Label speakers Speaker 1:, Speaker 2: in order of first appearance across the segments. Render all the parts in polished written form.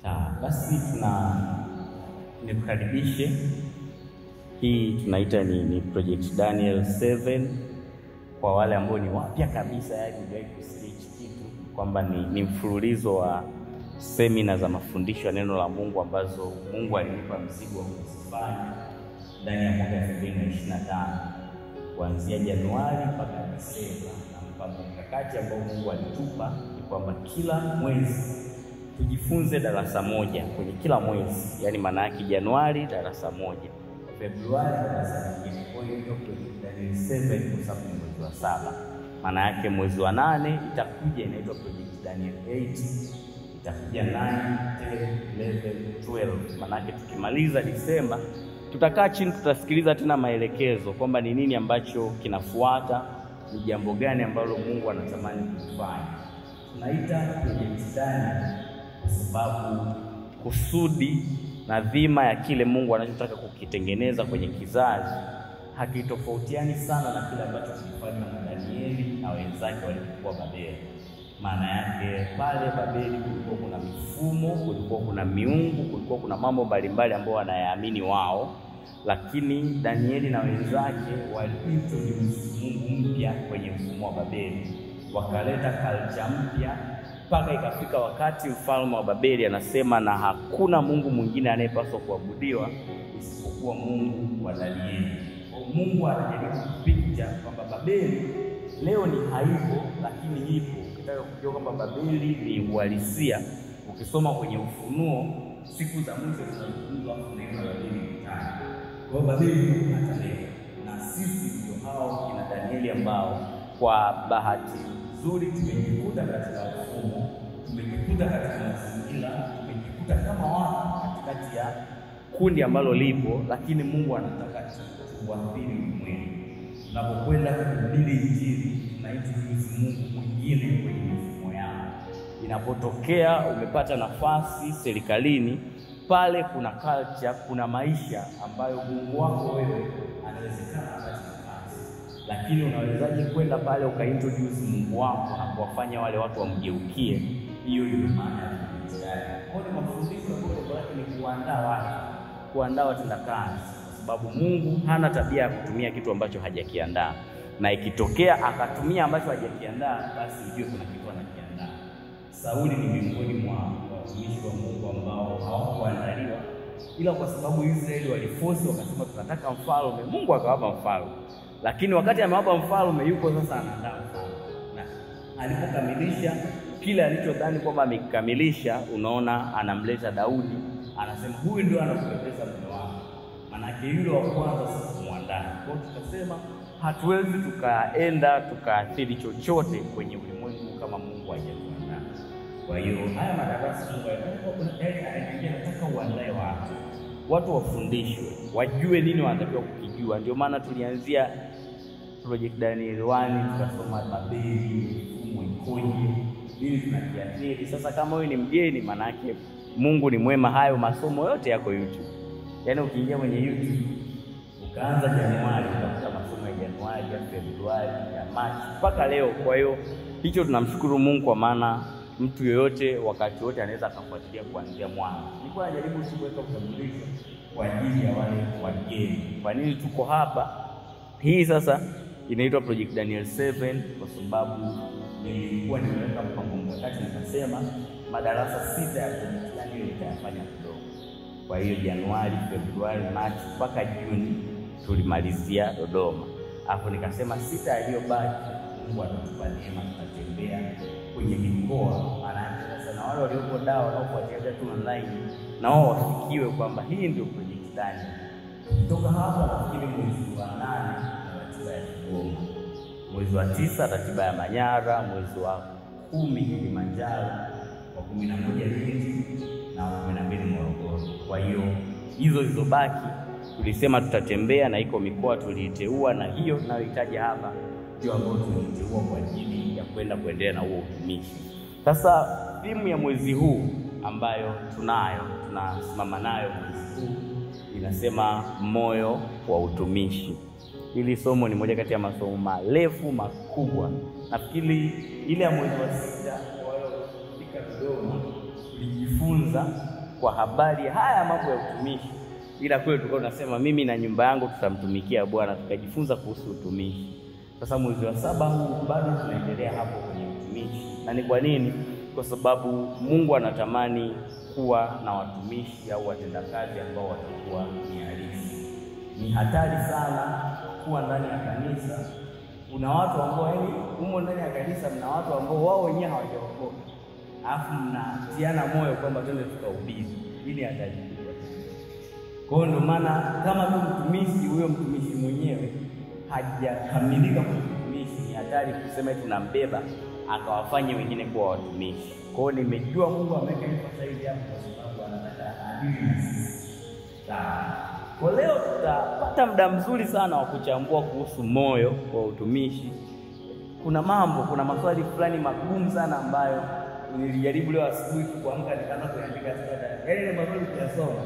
Speaker 1: Basi nikukaribishe. Hii tunaita ni Project Daniel 7 kwa wale ambao ni wapya kabisa, yani ndio kusikia kitu kwamba ni mfululizo wa semina za mafundisho ya neno la Mungu ambazo Mungu alinipa mzigo wa kuzifanya ndani ya mwaka 2025 kuanzia Januari mpaka Desemba, na mkakati ambao Mungu alitupa ni kwamba kila mwezi tujifunze darasa moja kwenye kila mwezi. Yani maana yake Januari darasa moja, Februari darasa lingine. Kwa hiyo ndio Project Daniel 7 kwa sababu ni mwezi wa 7. Maana yake mwezi wa 8 itakuja inaitwa Project Daniel 8, itakuja 9, 10, 11, 12. Maana yake tukimaliza Disemba tutakaa chini, tutasikiliza tena maelekezo kwamba ni nini ambacho kinafuata, ni jambo gani ambalo Mungu anatamani kufanya. Tunaita Project Daniel kwa sababu kusudi na dhima ya kile Mungu anachotaka kukitengeneza kwenye kizazi hakitofautiani sana na kile ambacho kilifanywa na Danieli na wenzake walipokuwa Babeli. Maana yake pale Babeli kulikuwa kuna mifumo, kulikuwa kuna miungu, kulikuwa kuna mambo mbalimbali ambao wanayaamini wao, lakini Danieli na wenzake waliintroduce Mungu mpya kwenye mfumo wa Babeli, wakaleta culture mpya mpaka ikafika wakati mfalme wa Babeli anasema na hakuna Mungu mwingine anayepaswa kuabudiwa isipokuwa Mungu wa Danieli. Mungu anajaribu kupicha kwamba Babeli leo ni haipo, lakini ipo. Ukitaka kujua kwamba Babeli ni uhalisia, ukisoma kwenye Ufunuo siku za mwisho tunazungumza neno la Babeli mtani. Kwa Babeli hata leo, na sisi ndio hao kina Danieli ambao kwa bahati nzuri tumejikuta katika mfumo, tumejikuta katika mazingira, tumejikuta kama watu katikati ya kundi ambalo lipo, lakini Mungu anataka tuwathiri ulimwengu. Tunapokwenda kuhubiri Injili tunaintroduce Mungu mwingine kwenye mifumo yao. Inapotokea umepata nafasi serikalini, pale kuna culture, kuna maisha ambayo Mungu wako wewe anawezekana katika kazi, lakini unawezaje kwenda pale ukaintroduce Mungu wako na kuwafanya wale watu wamgeukie? Hiyo ndio maana ya kujitolea. Kwa hiyo mafundisho bora ni kuandaa watendakazi, kwa sababu Mungu hana tabia ya kutumia kitu ambacho hajakiandaa, na ikitokea akatumia ambacho hajakiandaa, basi ujue kuna kitu anakiandaa. Sauli ni miongoni mwa watumishi wa Mungu ambao hawakuandaliwa, ila kwa sababu Israeli waliforce wakasema tunataka mfalme, Mungu akawapa mfalme. Lakini wakati amewapa mfalme, yuko sasa anaandaa mfalme, na alipokamilisha kile alichodhani kwamba amekamilisha, unaona anamleta Daudi, anasema huyu ndio anakupendeza mume wako. Maana yake yule wa kwanza sasa kumwandaa. Kwa hiyo tukasema hatuwezi tukaenda tukaathiri chochote kwenye ulimwengu kama Mungu hajatuandaa. Kwa hiyo haya madarasa Mungu anataka uandae watu wafundishwe, wajue nini wanatakiwa kukijua. Ndio maana tulianzia Project Daniel 1 tukasoma Babeli, mfumo ikoje, nini tunakiathiri. Sasa kama wewe ni mgeni, maana yake Mungu ni mwema, hayo masomo yote yako YouTube. Yaani ukiingia kwenye YouTube ukaanza Januari utakuta masomo ya Januari, ya Februari, ya Machi mpaka leo. Kwa hiyo hicho tunamshukuru Mungu, kwa maana mtu yoyote wakati wote anaweza akafuatilia kuanzia mwanzo. Nilikuwa najaribu kuweka utambulisho kwa ajili ya wale wageni. Kwa nini tuko hapa? Hii sasa inaitwa Project Daniel 7 kwa sababu nilikuwa nimeweka mpango mkakati, nikasema madarasa 6 ya Project Daniel nitayafanya kidogo. Kwa hiyo Januari, Februari, Machi mpaka Juni tulimalizia Dodoma. Hapo nikasema 6 yaliyobaki Mungu atatupa neema, tutatembea kwenye mikoa. Maana sasa na wale walioko dawa wanaofuatilia tu online na wao wafikiwe kwamba hii ndio Project Daniel. Kutoka hapa nafikiri mwezi wa 8 na ratiba ya Kigoma, mwezi wa 9 ratiba ya Manyara, mwezi wa 10 Kilimanjaro, wa 11 Lindi na 12 Morogoro. Kwa hiyo hizo zilizobaki tulisema tutatembea, na iko mikoa tuliiteua, na hiyo tunayohitaji hapa ndio ambayo tumeiteua kwa ajili ya kwenda kuendelea na huo utumishi. Sasa timu ya mwezi huu ambayo tunasimama nayo mwezi huu inasema moyo wa utumishi. Hili somo ni moja kati ya masomo marefu makubwa. Nafikiri ile ya mwezi wa 6 wale waliofika Dodoma tulijifunza kwa habari haya mambo ya utumishi, ila kweli tulikuwa tunasema mimi na nyumba yangu tutamtumikia Bwana, tukajifunza kuhusu utumishi. Sasa mwezi wa 7 huu bado tunaendelea hapo kwenye utumishi. Na ni kwa nini? Kwa sababu Mungu anatamani kuwa na watumishi au watendakazi ambao watakuwa ni halisi. Ni hatari sana kuwa ndani ya kanisa kuna watu ambao humo ndani ya kanisa mna watu ambao wao wenyewe hawajaokoka, alafu mnatiana moyo kwamba twende tukahubiri, ili hatari. Kwa hiyo ndio maana kama mtumishi huyo mtumishi mwenyewe hajakamilika kwa utumishi, ni hatari kusema tunambeba akawafanye wengine kuwa watumishi. Kwa hiyo nimejua Mungu ameweka hiyo faida hapo kwa sababu anataka adili na sisi. Kwa leo tutapata muda mzuri sana wa kuchambua kuhusu moyo wa utumishi. Kuna maswali fulani magumu sana ambayo nilijaribu leo asubuhi kuamka nikaanza kuandika sasa. Yale maswali kuyasoma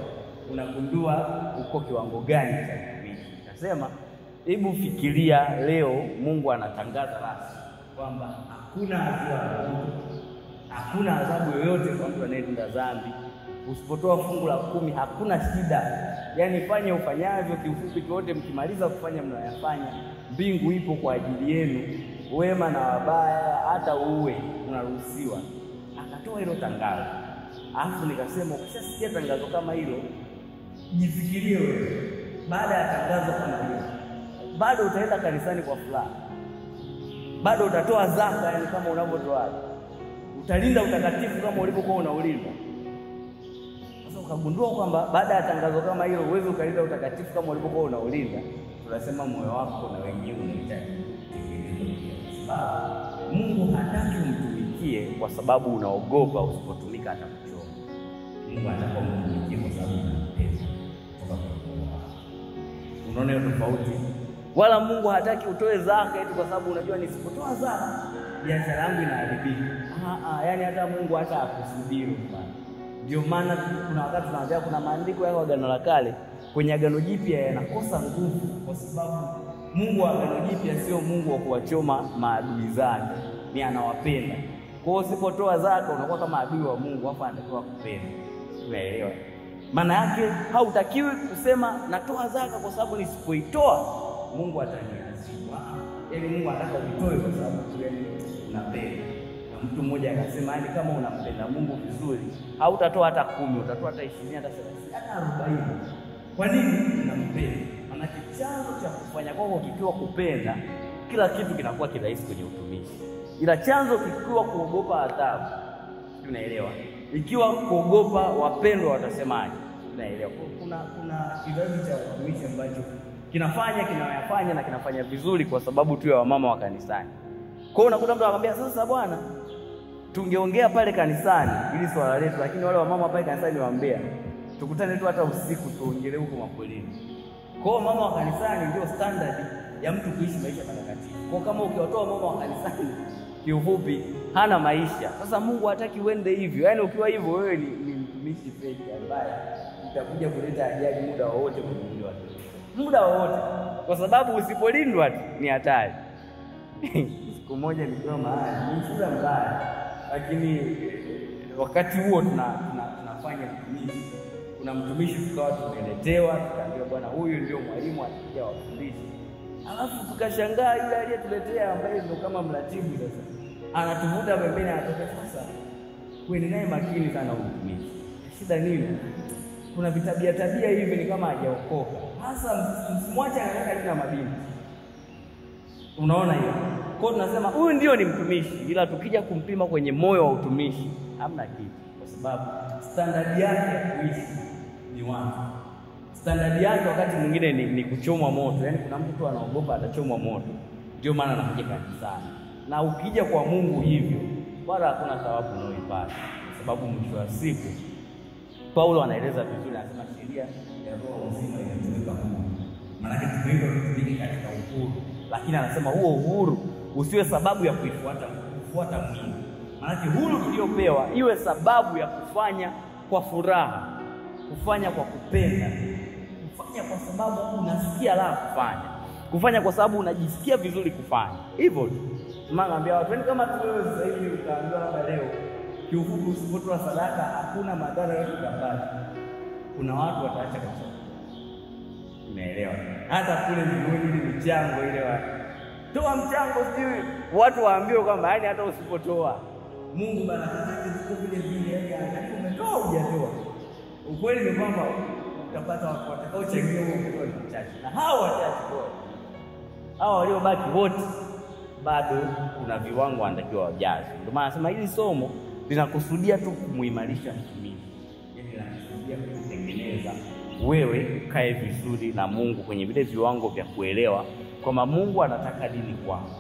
Speaker 1: unagundua uko kiwango gani cha utumishi. Nasema hebu fikiria leo Mungu anatangaza rasmi kwamba hakuna adhabu yoyote kwa mtu anayetenda dhambi. Usipotoa fungu la 10 hakuna shida. Yaani fanye ufanyavyo, kiufupi kiote mkimaliza kufanya mnayafanya, mbingu ipo kwa ajili yenu, wema na wabaya, hata uwe unaruhusiwa. Akatoa hilo tangazo. Alafu nikasema ukishasikia tangazo kama hilo, jifikirie wewe baada ya tangazo kama hilo, bado utaenda kanisani kwa furaha, bado utatoa zaka yani kama unavyotoa, utalinda utakatifu kama ulivyokuwa unaulinda. Sasa ukagundua kwamba baada ya tangazo kama hilo uweze ukalinda utakatifu kama ulivyokuwa unaulinda, tunasema moyo wako na wenyewe unahitaji kutengenezwa. Mungu hataki umtumikie kwa sababu unaogopa usipotumika atakuchoma. Mungu anataka umtumikie kwa sababu unampenda kutoka kwa moyo wako. Unaona hiyo tofauti? Wala Mungu hataki utoe zaka eti kwa sababu unajua nisipotoa zaka biashara yangu inaharibika. Yaani hata Mungu hata akusubiri bwana. Ndio maana kuna wakati tunaanza kuna maandiko ya Agano la Kale kwenye Agano Jipya yanakosa nguvu kwa sababu Mungu wa Agano Jipya sio Mungu wa kuwachoma maadui zake, ni anawapenda. Kwa hiyo usipotoa zaka unakuwa kama adui wa Mungu, hapa anatakiwa kupenda. Unaelewa? Maana yake hautakiwi kusema natoa zaka kwa sababu nisipoitoa Mungu ataniadhibu. Yaani Mungu anataka uitoe kwa sababu unapenda. Na mtu mmoja akasema yani kama unampenda Mungu vizuri, hautatoa hata 10, utatoa hata 20, hata 30, hata 40. Kwa nini? Unampenda. Maana chanzo cha kufanya kwako kikiwa kupenda, kila kitu kinakuwa kirahisi kwenye utumishi. Ila chanzo kikiwa kuogopa adhabu, tunaelewa. Ikiwa kuogopa wapendwa watasemaje, tunaelewa. Kuna kizazi cha utumishi ambacho kinayafanya na kinafanya vizuri kwa sababu tu ya wamama wa kanisani. Kwa hiyo unakuta mtu anakuambia sasa bwana, tungeongea pale kanisani ili swala letu, lakini wale wamama pale kanisani waambia tukutane tu hata usiku tuongelee huko mapolini. Kwa hiyo mama wa kanisani ndio standard ya mtu kuishi maisha matakatifu. Kwa kama ukiwatoa mama wa kanisani kiufupi hana maisha. Sasa Mungu hataki uende hivyo. Yaani ukiwa hivyo wewe ni mtumishi feki ambaye utakuja kuleta ajali muda wowote kwenye mwili wako. Muda wowote. Kwa sababu usipolindwa ni hatari. Siku moja nilikuwa mahali ni shida mbaya, lakini wakati huo tunafanya utumishi. Kuna mtumishi tukawa tumeletewa, tukaambiwa bwana huyu ndio mwalimu atakuja wafundishe. Alafu tukashangaa yule aliyetuletea ambaye ndio kama mratibu sasa anatuvuta pembeni, anatoka sasa kwenda naye makini sana utumishi. Shida nini? Kuna tabia hivi ni kama hajaokoka. Hasa msimwache anaweka jina madini. Unaona hiyo? Kwa hiyo tunasema huyu ndio ni mtumishi, ila tukija kumpima kwenye moyo wa utumishi hamna kitu, kwa sababu standard yake ya kuishi ni wapi? Standard yake wakati mwingine ni kuchomwa moto. Yaani kuna mtu tu anaogopa atachomwa moto, ndio maana anakuja kanisani. Na ukija kwa Mungu hivyo wala hakuna thawabu unayoipata, kwa sababu mwisho wa siku Paulo anaeleza vizuri, anasema sheria ya roho uzima inatumika huko. Maana tumeitwa kutumika katika uhuru, lakini anasema huo uhuru usiwe sababu ya kufuata mwili. Maana uhuru tuliopewa iwe sababu ya kufanya kwa furaha, kufanya kwa kupenda, kufanya kwa sababu unasikia raha kufanya, kufanya kwa sababu unajisikia vizuri kufanya. Hivyo tu. Maana naambia watu kama tu wewe sasa hivi utaambiwa labda leo kiufupi usipotoa sadaka hakuna madhara yote utapata. Kuna watu wataacha kabisa. Unaelewa? Hata kule mbinguni ile michango ile toa mchango sijui watu waambiwe kwamba yani hata usipotoa Mungu baraka zake ziko vile vile, yani umetoa hujatoa. Ukweli ni kwamba utapata watu watakaochangia huo mkono mchache. Na hao wachache hao waliobaki wote bado kuna viwango wanatakiwa wajaze. Ndio maana nasema hili somo linakusudia tu kumuimarisha mtumishi. Yaani linakusudia kutengeneza wewe ukae vizuri na Mungu kwenye vile viwango vya kuelewa kwamba Mungu anataka nini kwako.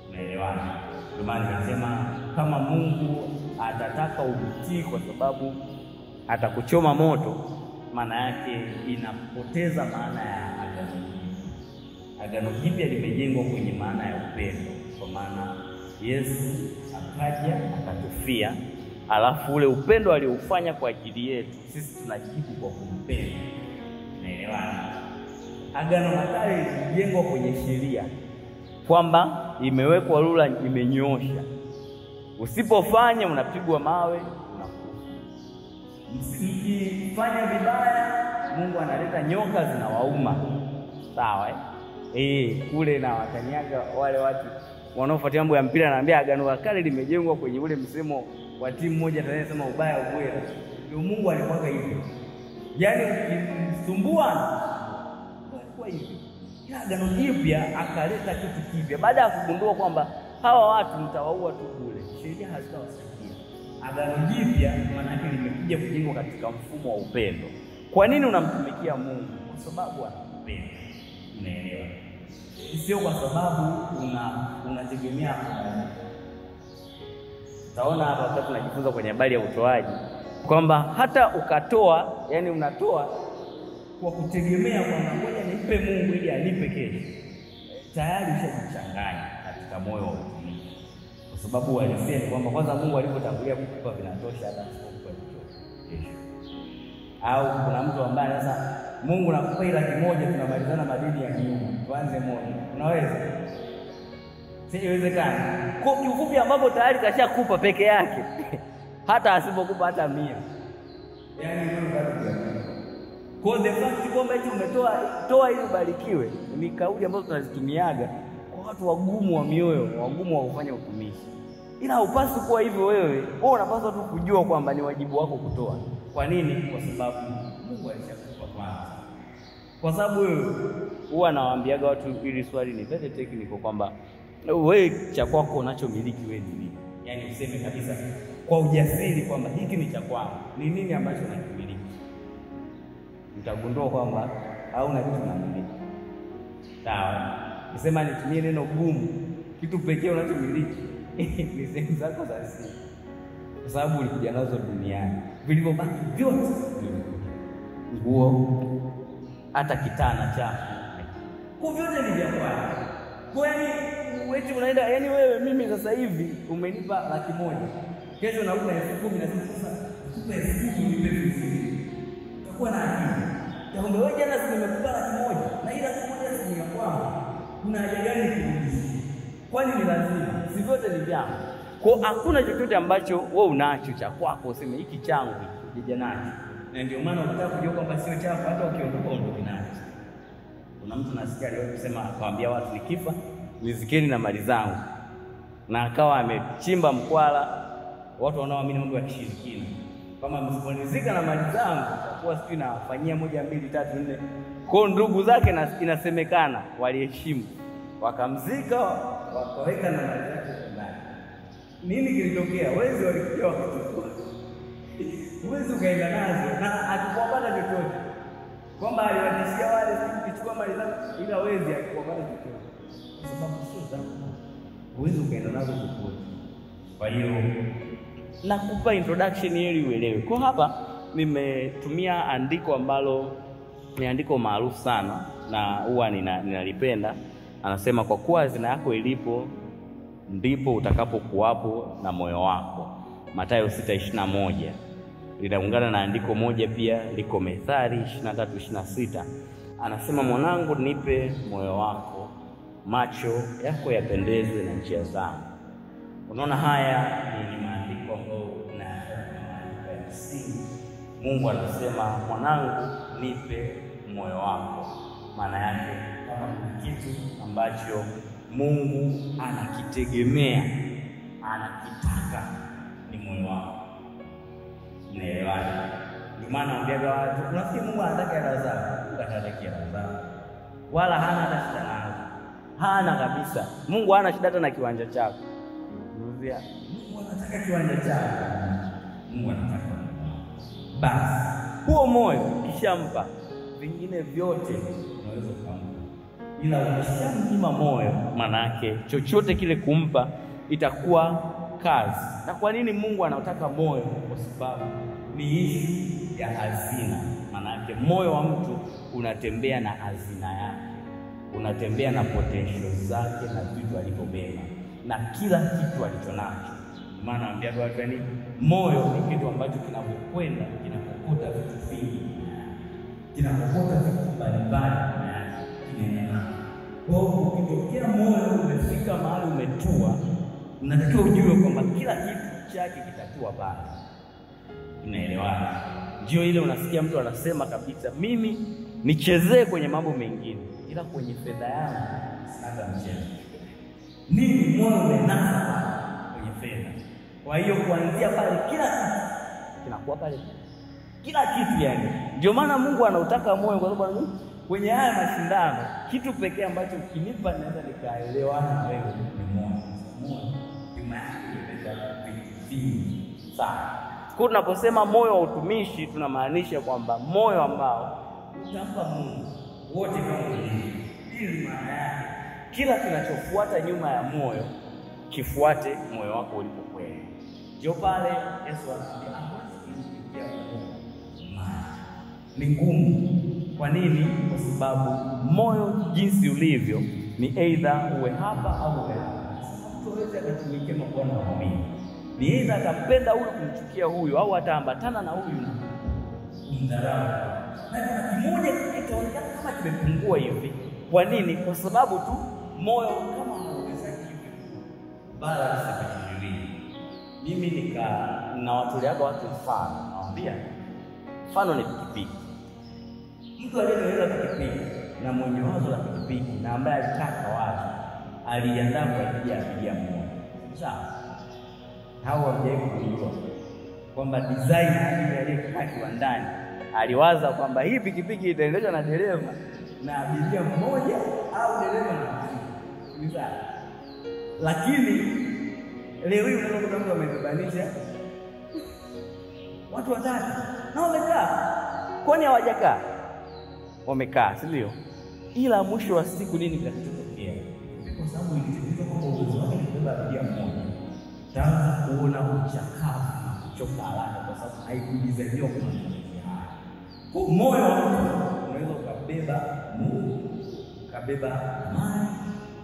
Speaker 1: Unaelewana? Ndio maana nasema kama Mungu atataka utii kwa sababu atakuchoma moto, maana yake inapoteza maana ya agano. Agano jipya limejengwa kwenye maana ya upendo, kwa maana Yesu akaja akatufia, alafu ule upendo alioufanya kwa ajili yetu sisi tunajibu kwa kumpenda. Unaelewana? Agano la kale lilijengwa kwenye sheria kwamba imewekwa rula imenyosha, usipofanya unapigwa mawe, unakufa. Msifanye vibaya, Mungu analeta nyoka zinawauma. Sawa kule na wakanyaga wale watu wanaofuatia mambo ya mpira, anaambia agano la kale limejengwa kwenye ule msemo wa timu moja tunasema ubaya ubwela. Ndio Mungu alipaka hivyo. Yaani ukisumbua kwa hivyo. Ila agano jipya akaleta kitu kipya baada ya kugundua kwamba hawa watu mtawaua tu bure. Sheria hazitawasaidia. Agano jipya maana yake limekuja kujengwa katika mfumo wa upendo. Kwa nini unamtumikia Mungu? Kwa sababu anakupenda. Unaelewa? Sio kwa sababu unategemea Taona hapa wakati tunajifunza kwenye habari ya utoaji kwamba hata ukatoa, yani unatoa kwa kutegemea kwamba ngoja nimpe Mungu ili anipe kesho, tayari ushajichanganya katika moyo wa utumishi. Kwa sababu walisema kwamba kwanza Mungu alipotangulia kukupa vinatosha hata kukupa kesho. Au kuna mtu ambaye sasa Mungu nakupa 100,000 tunamalizana madeni ya nyumba, tuanze moja. Unaweza? Siwezekana. Kwa kifupi ambapo tayari kashakupa peke yake. Hata asipokupa hata 100. Yaani wewe bado. Kwa the fact kwamba eti umetoa ili ubarikiwe ni kauli ambazo tunazitumiaga kwa watu wagumu wa mioyo, wagumu wa kufanya utumishi. Ila upasi kuwa hivyo wewe unapaswa tu kujua kwamba ni wajibu wako kutoa. Kwa nini? Kwa sababu Mungu alishakupa kwanza. Kwa sababu wewe huwa nawaambiaga watu ili swali ni very technical kwamba wewe cha kwako unachomiliki wewe ni nini? Yaani useme kabisa kwa ujasiri kwamba hiki ni cha kwako. Ni nini ambacho unakimiliki? Utagundua kwamba hauna kitu unamiliki. Sawa? Nisema nitumie neno gumu, kitu pekee unachomiliki ni sehemu zako za siri. Kwa sababu ulikuja nazo duniani. Vilivyobaki vyote nguo, hata kitana chako. Kwa vyote ni vya kwako. Kwani wewe unaenda, yani wewe mimi sasa hivi umenipa 100,000. Kesho na una 10,000 na sasa tupe 10,000 nipe 50. Utakuwa na akili. Taomba wewe jana nimekupa 100,000 na ila 1,000 si ya kwangu. Kuna haja gani kurudisha? Kwani ni lazima? Si vyote ni vyangu. Kwa hakuna chochote ambacho wewe unacho cha kwako useme hiki changu hiki nacho. Na ndio maana unataka kujua kwamba sio chako hata ukiondoka ondoke nacho. Kuna mtu nasikia leo kusema akamwambia watu nikifa nizikeni na mali zangu. Na akawa amechimba mkwala, watu wanaoamini mambo ya kishirikina. Kama msiponizika na mali zangu kwa sisi nafanyia 1 2 3 4. Kwa ndugu zake inasemekana waliheshimu. Wakamzika wakaweka na mali zake ndani. Nini kilitokea? Wezi walikuja wakachukua. Uwezi ukaenda nazo na akipopata chochote. Kwamba aliwatishia wale kuchukua mali zao ila wezi akipopata chochote. Kwa sababu sio zako. Uwezi ukaenda nazo chochote. Kwa hiyo nakupa introduction ili uelewe. Kwa hapa nimetumia andiko ambalo ni andiko maarufu sana na huwa ninalipenda. Anasema kwa kuwa hazina yako ilipo ndipo utakapokuwapo na moyo wako. Mathayo 6:21. Linaungana na andiko moja pia liko Methali 23:26. Anasema mwanangu nipe moyo wako, macho yako yapendezwe na njia zangu. Unaona haya ni maandiko ambayo Mungu anasema mwanangu, nipe moyo wako. Maana yake kama kuna kitu ambacho Mungu anakitegemea, anakitaka, ni moyo wako. Unaelewana? Ndio maana naambia watu, unafikiri Mungu anataka hela zako? Mungu anataka hela zako. Wala hana hata shida nazo. Hana kabisa. Mungu hana shida hata na kiwanja chako. Unajua? Mungu anataka kiwanja chako. Mungu anataka. Basi huo moyo kishampa, vingine vyote unaweza kumpa. Ila ukishamnyima moyo, maana yake chochote kile kumpa itakuwa kazi. Na kwa nini Mungu anataka moyo? Kwa sababu ni ishu ya hazina. Maana yake moyo wa mtu unatembea na hazina yake, unatembea na potential zake na vitu alivyobeba na kila kitu alichonacho. Maana naambia watu yani, moyo ni kitu ambacho kinapokwenda kinapokota vitu vingi, kinapokota vitu mbalimbali, kinaenda. Kwa hiyo ukitokea moyo umefika mahali umetua, unatakiwa ujue kwamba kila kitu chake kitatua pale. Unaelewana? Ndio ile unasikia mtu anasema kabisa, mimi nichezee kwenye mambo mengine, ila kwenye fedha yangu sina mchezo. Nini? Moyo umenasa kwenye fedha. Kwa hiyo kuanzia pale kila kitu kinakuwa pale, kila kitu yani. Ndio maana Mungu anautaka moyo, kwa sababu kwenye haya mashindano kitu pekee ambacho kinipa naweza nikaelewana na wewe ni moyo. Moyo nyuma yake vitu vingi sana. Kwa tunaposema moyo wa utumishi, tunamaanisha kwamba moyo ambao utampa Mungu wote kama ulivyo. Ili maana yake kila kinachofuata nyuma ya moyo kifuate moyo wako ulipokwenda. Ndio pale Yesu anasema ni ngumu. Kwa nini? Kwa sababu moyo jinsi ulivyo ni either uwe hapa au uwe hapa. Tuweze kutumikia mabwana wawili. Ni either atapenda huyu kumchukia huyu, au ataambatana na huyu na kumdharau. Na kimoja kitaonekana kama kimepungua hivi. Kwa nini? Kwa sababu tu moyo kama hauwezaki hivi. Balance vitu. Mimi ninawatolea watu mfano. Nawaambia mfano ni pikipiki. Mtu aliyeenda pikipiki na mwenye wazo la pikipiki na ambaye alitaka wazo, aliandaa kwa ajili ya abiria mmoja. Sawa? Hao wamejaribu kujua kwamba designer aliyekaa kiwandani aliwaza kwamba hii pikipiki itaendeshwa na dereva na abiria mmoja au dereva na mtu. Sawa? Lakini leo hii unakuta mtu amebebanisha watu watatu na wamekaa. Kwani hawajakaa? Wamekaa, si ndio? Ila mwisho wa siku nini kitatokea? Kwa sababu ilitokea kwamba uwezo wake kubeba abiria mmoja, taanza kuona uchakavu na kuchoka haraka, kwa sababu haikudizaniwa kwa matumizi haya. Kwa moyo unaweza ukabeba Mungu, ukabeba amani,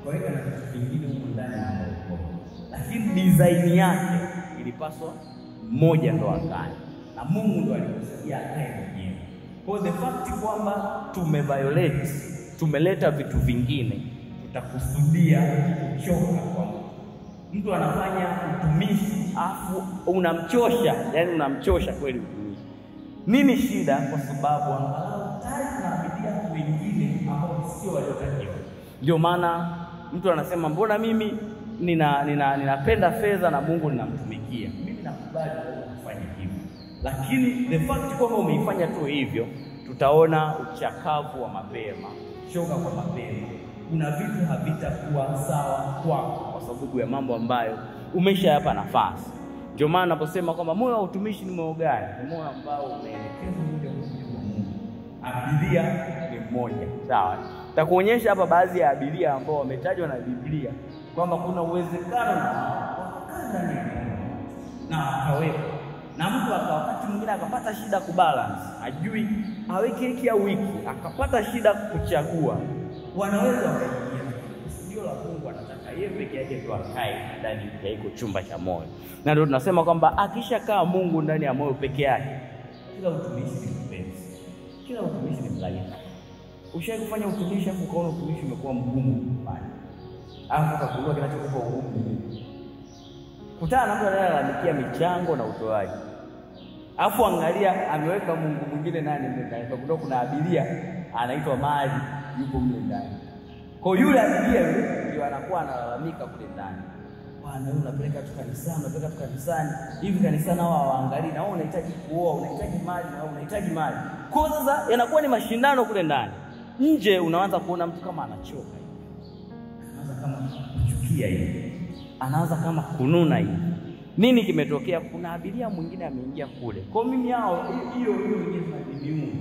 Speaker 1: kwa hiyo na vitu vingine huko ndani ya moyo. Lakini design yake ilipaswa mmoja ndo akae, na Mungu ndo alikusudia akae mwenyewe. Kwa the fact kwamba tumeviolate, tumeleta vitu vingine, tutakusudia kuchoka kwa mtu anafanya utumishi afu unamchosha, yani unamchosha kweli utumishi. Nini shida? Kwa sababu angalau tayari tunapitia wengine ambao sio waliotakiwa. Ndio maana mtu anasema mbona mimi ninapenda fedha na Mungu ninamtumikia. Mimi nakubali kufanya hivyo. Lakini the fact kwamba umeifanya tu hivyo, tutaona uchakavu wa mapema, choka kwa mapema. Kuna vitu havitakuwa sawa kwako kwa sababu ya mambo ambayo umeshayapa nafasi. Ndio maana naposema kwamba moyo wa utumishi ni moyo gani? Ni moyo ambao umeelekezwa moja kwa moja kwa Mungu. Abiria ni mmoja, sawa? Nitakuonyesha hapa baadhi ya abiria ambao wametajwa na Biblia kwamba kuna uwezekano na akawepo. Na mtu wakati mwingine akapata shida kubalance, ajui aweke hiki au wiki, akapata shida kuchagua. Wanaweza wakaingia. Ndio la Mungu anataka yeye peke yake tu akae ndani ya iko chumba cha moyo. Na ndio tunasema kwamba akishakaa Mungu ndani ya moyo peke yake, kila utumishi ni mpenzi. Kila utumishi ni mlaini. Ushawahi kufanya utumishi afu ukaona utumishi umekuwa mgumu kufanya, afu ukagundua kinachokupa ugumu. Kutana na mtu anayelalamikia michango na utoaji, Alafu angalia ameweka Mungu mwingine nani ndani. Kwa kuna abiria anaitwa Mali yuko mle ndani. Kwa yule abiria yule ndio anakuwa analalamika kule ndani. Bwana wewe unapeleka tu kanisani, hivi kanisani hao hawaangalii na wewe unahitaji kuoa, unahitaji mali na wewe unahitaji mali. Kwa sasa yanakuwa ni mashindano kule ndani. Nje unaanza kuona mtu kama anachoka hivi. Anaanza kama kuchukia hivi. Anaanza kama kununa hivi. Nini kimetokea? Kuna abiria mwingine ameingia kule. Kwa mimi hao hiyo nyingine ni miungu.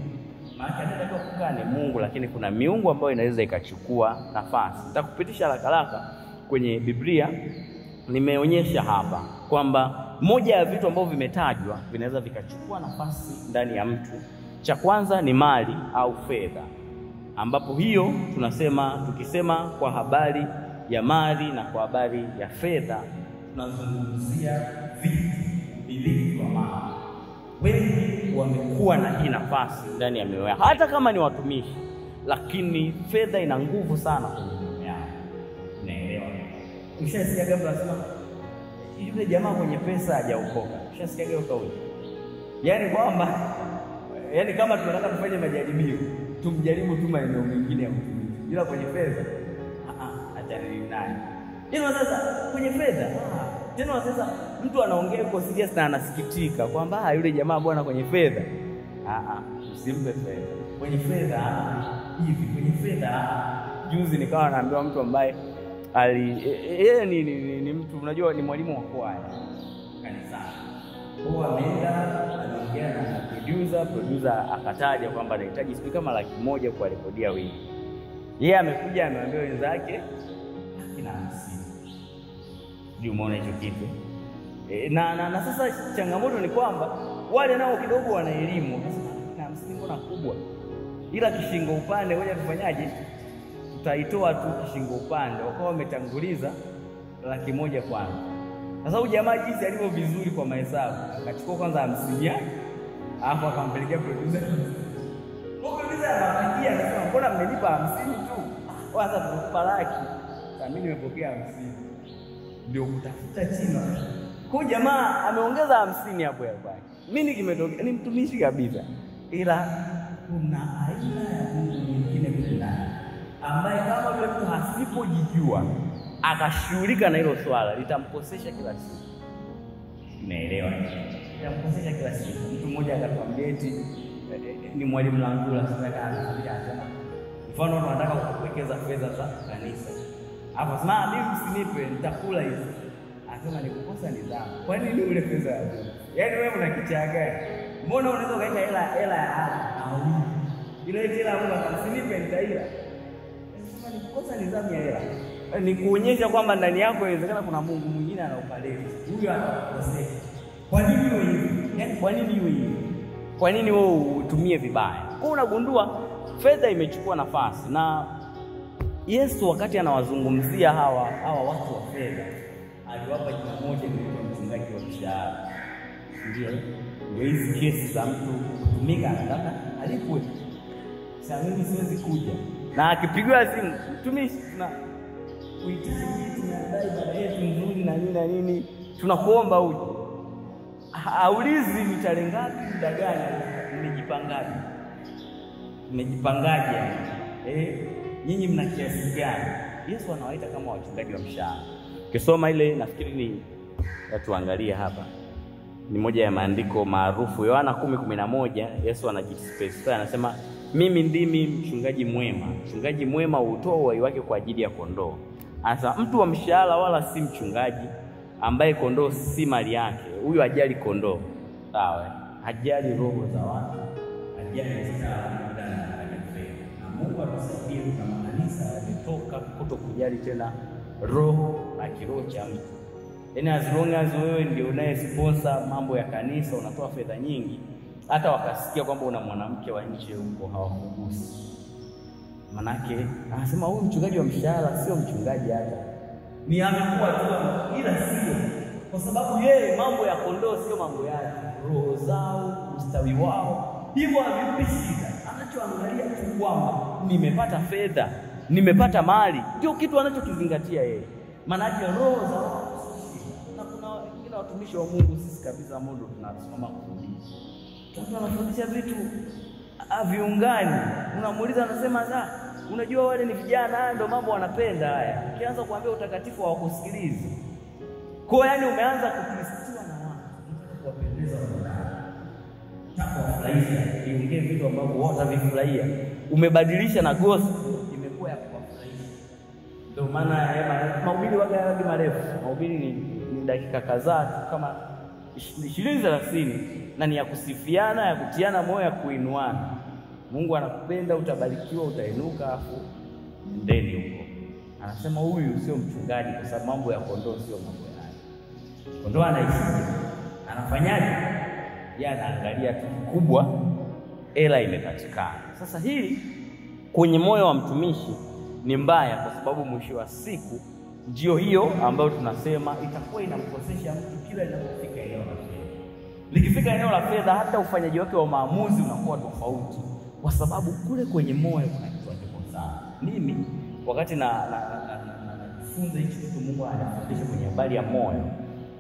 Speaker 1: Maana anataka kukaa ni Mungu, lakini kuna miungu ambayo inaweza ikachukua nafasi. Nitakupitisha haraka kwenye Biblia. Nimeonyesha hapa kwamba moja ya vitu ambavyo vimetajwa vinaweza vikachukua nafasi ndani ya mtu. Cha kwanza ni mali au fedha, ambapo hiyo tukisema kwa habari ya mali na kwa habari ya fedha tunazungumzia vitu vilivyo mali. Wengi wamekuwa na hii nafasi ndani ya mioyo yao, hata kama ni watumishi, lakini fedha ina nguvu sana kwenye mioyo yao. Unaelewa? Ushasikia gambo nasema yule jamaa mwenye pesa hajaokoka. Ushasikia hiyo kauli? Yaani kwamba kama tunataka kufanya majaribio, tumjaribu tu maeneo mengine ya utumishi. Bila kwenye fedha, atajaribu naye. Sasa kwenye fedha, tena sasa mtu anaongea kwa serious na anasikitika kwamba yule jamaa bwana kwenye fedha. Usimpe fedha. Kwenye fedha hivi, kwenye fedha juzi nikawa naambiwa mtu ambaye yeye ni mtu unajua ni mwalimu wa kwaya kanisani. Kwa ameenda anaongea na producer akataja kwamba anahitaji speaker kama 100,000 kwa rekodia wimbo. Yeye amekuja ameambia wenzake 50. Ndio umeona hicho kitu. Na sasa changamoto ni kwamba wale nao kidogo wana elimu. Na 50 mbona kubwa? Ila kishingo upande ngoja tufanyaje? Tutaitoa tu kishingo upande. Wakawa wametanguliza 100,000 kwanza. Sasa huyu jamaa jinsi alivyo vizuri kwa mahesabu, akachukua kwanza 50 alafu akampelekea producer. Producer anaangalia anasema mbona mmenipa 50 tu? Kwanza tunakupa laki. Mimi nimepokea 50. Ndio kutafuta chini. Kwa jamaa ameongeza 50 hapo ya baki. Mimi kimetokea ni mtumishi kabisa. Ila kuna aina ya Mungu mwingine ndani ambaye kama yule mtu hasipojijua akashughulika na hilo swala litamkosesha kila siku. Unaelewa? Litamkosesha kila siku. Mtu mmoja akatuambia eti ni mwalimu Langula sasa anasema mfano unataka kuwekeza fedha za kanisa. Hapo sema mimi msinipe nitakula hizo. Anasema ni kukosa nidhamu. Kwa nini ule pesa yako? Yaani wewe unakichaa gani? Mbona unaweza kaita hela ya au ile hela Mungu akamsinipe nitaila. Anasema ni kukosa nidhamu ya hela. Ni kuonyesha kwamba ndani yako inawezekana kuna Mungu mwingine anaupalezi. Huyu atakosea. Kwa nini wewe hivi? Yaani kwa nini wewe hivi? Kwa nini wewe utumie vibaya? Kwa unagundua fedha imechukua nafasi, na Yesu wakati anawazungumzia hawa watu wa fedha aliwapa jina moja linaitwa mchungaji wa mshahara. Ndio hizi kesi za mtu kutumika anataka alipwe. Sasa mimi siwezi kuja. Na akipigiwa simu mtumishi na uhitaji tunadai baada yetu nzuri na nini tunakuomba uje. Aulizi ni tarehe ngapi, muda gani, mmejipangaje? Nyinyi mna kiasi gani? Yesu anawaita kama wachungaji wa mshahara. Ukisoma ile nafikiri ni tuangalie hapa. Ni moja ya maandiko maarufu Yohana 10:11. Yesu anajispecify anasema mimi ndimi mchungaji mwema. Mchungaji mwema hutoa uhai wake kwa ajili ya kondoo. Anasema mtu wa mshahara wala si mchungaji ambaye kondoo si mali yake. Huyu hajali kondoo. Sawa? Hajali roho za watu. Hajali sana na Mungu atusaidie kama kanisa litoka kutokujali tena roho na kiroho cha mtu. Yaani as long as wewe ndio unaye sponsor mambo ya kanisa, unatoa fedha nyingi, hata wakasikia kwamba una mwanamke wa nje huko hawakugusi. Manake anasema huyu mchungaji wa mshahara sio mchungaji hata. Ni amekuwa tu ila sio. Kwa sababu yeye mambo ya kondoo sio mambo yake. Roho zao, ustawi wao, hivyo havipi shida. Anachoangalia tu kwamba nimepata fedha, nimepata mali, ndio kitu anachokizingatia yeye. Manake roho zao. Na kuna wengine watumishi wa Mungu sisi kabisa ambao tunasimama kufundisha. Mtu anafundisha vitu viungani, unamuuliza anasema unajua wale ni vijana, ndio mambo wanapenda haya. Ukianza kuambia utakatifu hawakusikilizi. Kwa yani umeanza kukristiwa na watu kuwapendeza wanadamu. Takufurahisha, iongee vitu ambavyo wote vifurahia. Umebadilisha na gospel imekuwa ya kuwafurahisha. Ndio maana mahubiri waga marefu. Mahubiri ni dakika kadhaa kama 20-30 na ni ya kusifiana, ya kutiana moyo, ya kuinuana. Mungu anakupenda, utabarikiwa, utainuka, afu ndeni huko. Anasema huyu sio mchungaji kwa sababu mambo ya kondoo sio mambo yake. Kondoo anaishi, anafanyaje? Yeye anaangalia tu kubwa, hela imepatikana. Sasa hii kwenye moyo wa mtumishi ni mbaya, kwa sababu mwisho wa siku ndio hiyo ambayo tunasema itakuwa inamkosesha mtu kila inapofika eneo la fedha. Likifika eneo la fedha, hata ufanyaji wake wa maamuzi unakuwa tofauti, kwa sababu kule kwenye moyo kuna kitu kiko sawa. Mimi wakati najifunza hicho kitu, Mungu anafundisha kwenye habari ya moyo,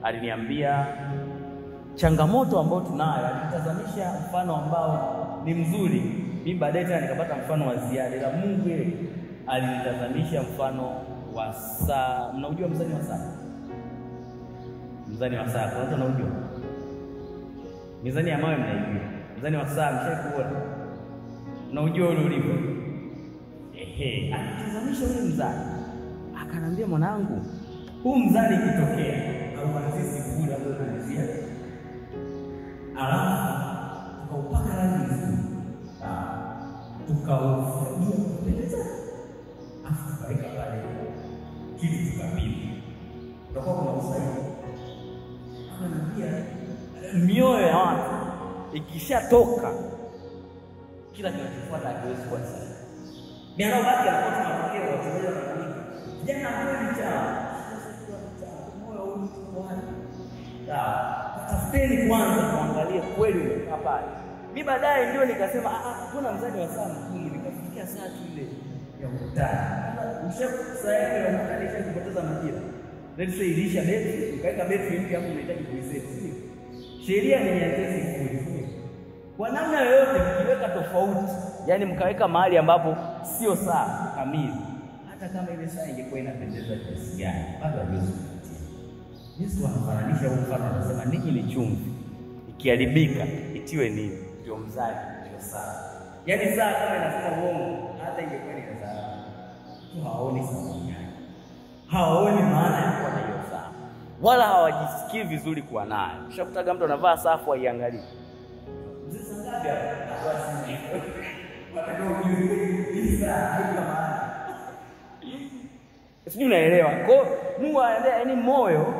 Speaker 1: aliniambia changamoto ambayo tunayo, alitazamisha mfano ambao ni mzuri. Mimi baadaye tena nikapata mfano wa ziada, ila Mungu yeye alinitazamisha mfano wa saa. Mnaujua mzani wa saa? Mzani wa saa, kwa nini unajua? Mizani ya mawe mnaijua. Mzani wa saa mshaikuona? Unajua ule ulivyo? Alitazamisha ule mzani. Akanambia, mwanangu, huu mzani ukitokea au kuanzia sifuri hapo kuanzia, alafu tukaupaka rangi nzuri, tukaufagia kupendeza, afu tukaweka pale kitu tukapima, utakuwa kuna usahihi. Akanambia mioyo ya watu ikishatoka, kila kinachofuata hakiwezi kuwa sahihi. Mianao baki anapata matokeo ya wachezaji wa kanisa. Jana kweli cha moyo huu uko wapi? Tafuteni kwanza kuangalia kweli umekaa pale. Mimi baadaye ndio nikasema kuna mzani wa saa mkuu, nikafikia saa ile ya utani. Ushakusahau unataka kupoteza majira. Let's say ilisha betri, ukaweka betri mpya hapo unahitaji kuiset. Sheria ni nyepesi kufuli. Kwa namna yoyote mkiweka tofauti, yani mkaweka mahali ambapo sio saa kamili, hata kama ile saa ingekuwa inapendeza kiasi gani, bado haiwezi kupatia. Yesu anafananisha huu mfano, anasema ninyi ni chumvi, ikiharibika itiwe nini? Ndio mzani, ndio saa. Yani saa kama inasema uongo, hata ingekuwa ni saa, tu haoni sababu gani, haoni maana ya kuwa na hiyo saa, wala hawajisikii vizuri kuwa nayo. Ushakutaga mtu anavaa saa afu aiangalie sijui unaelewa. Kwa Mungu anaendea, yani moyo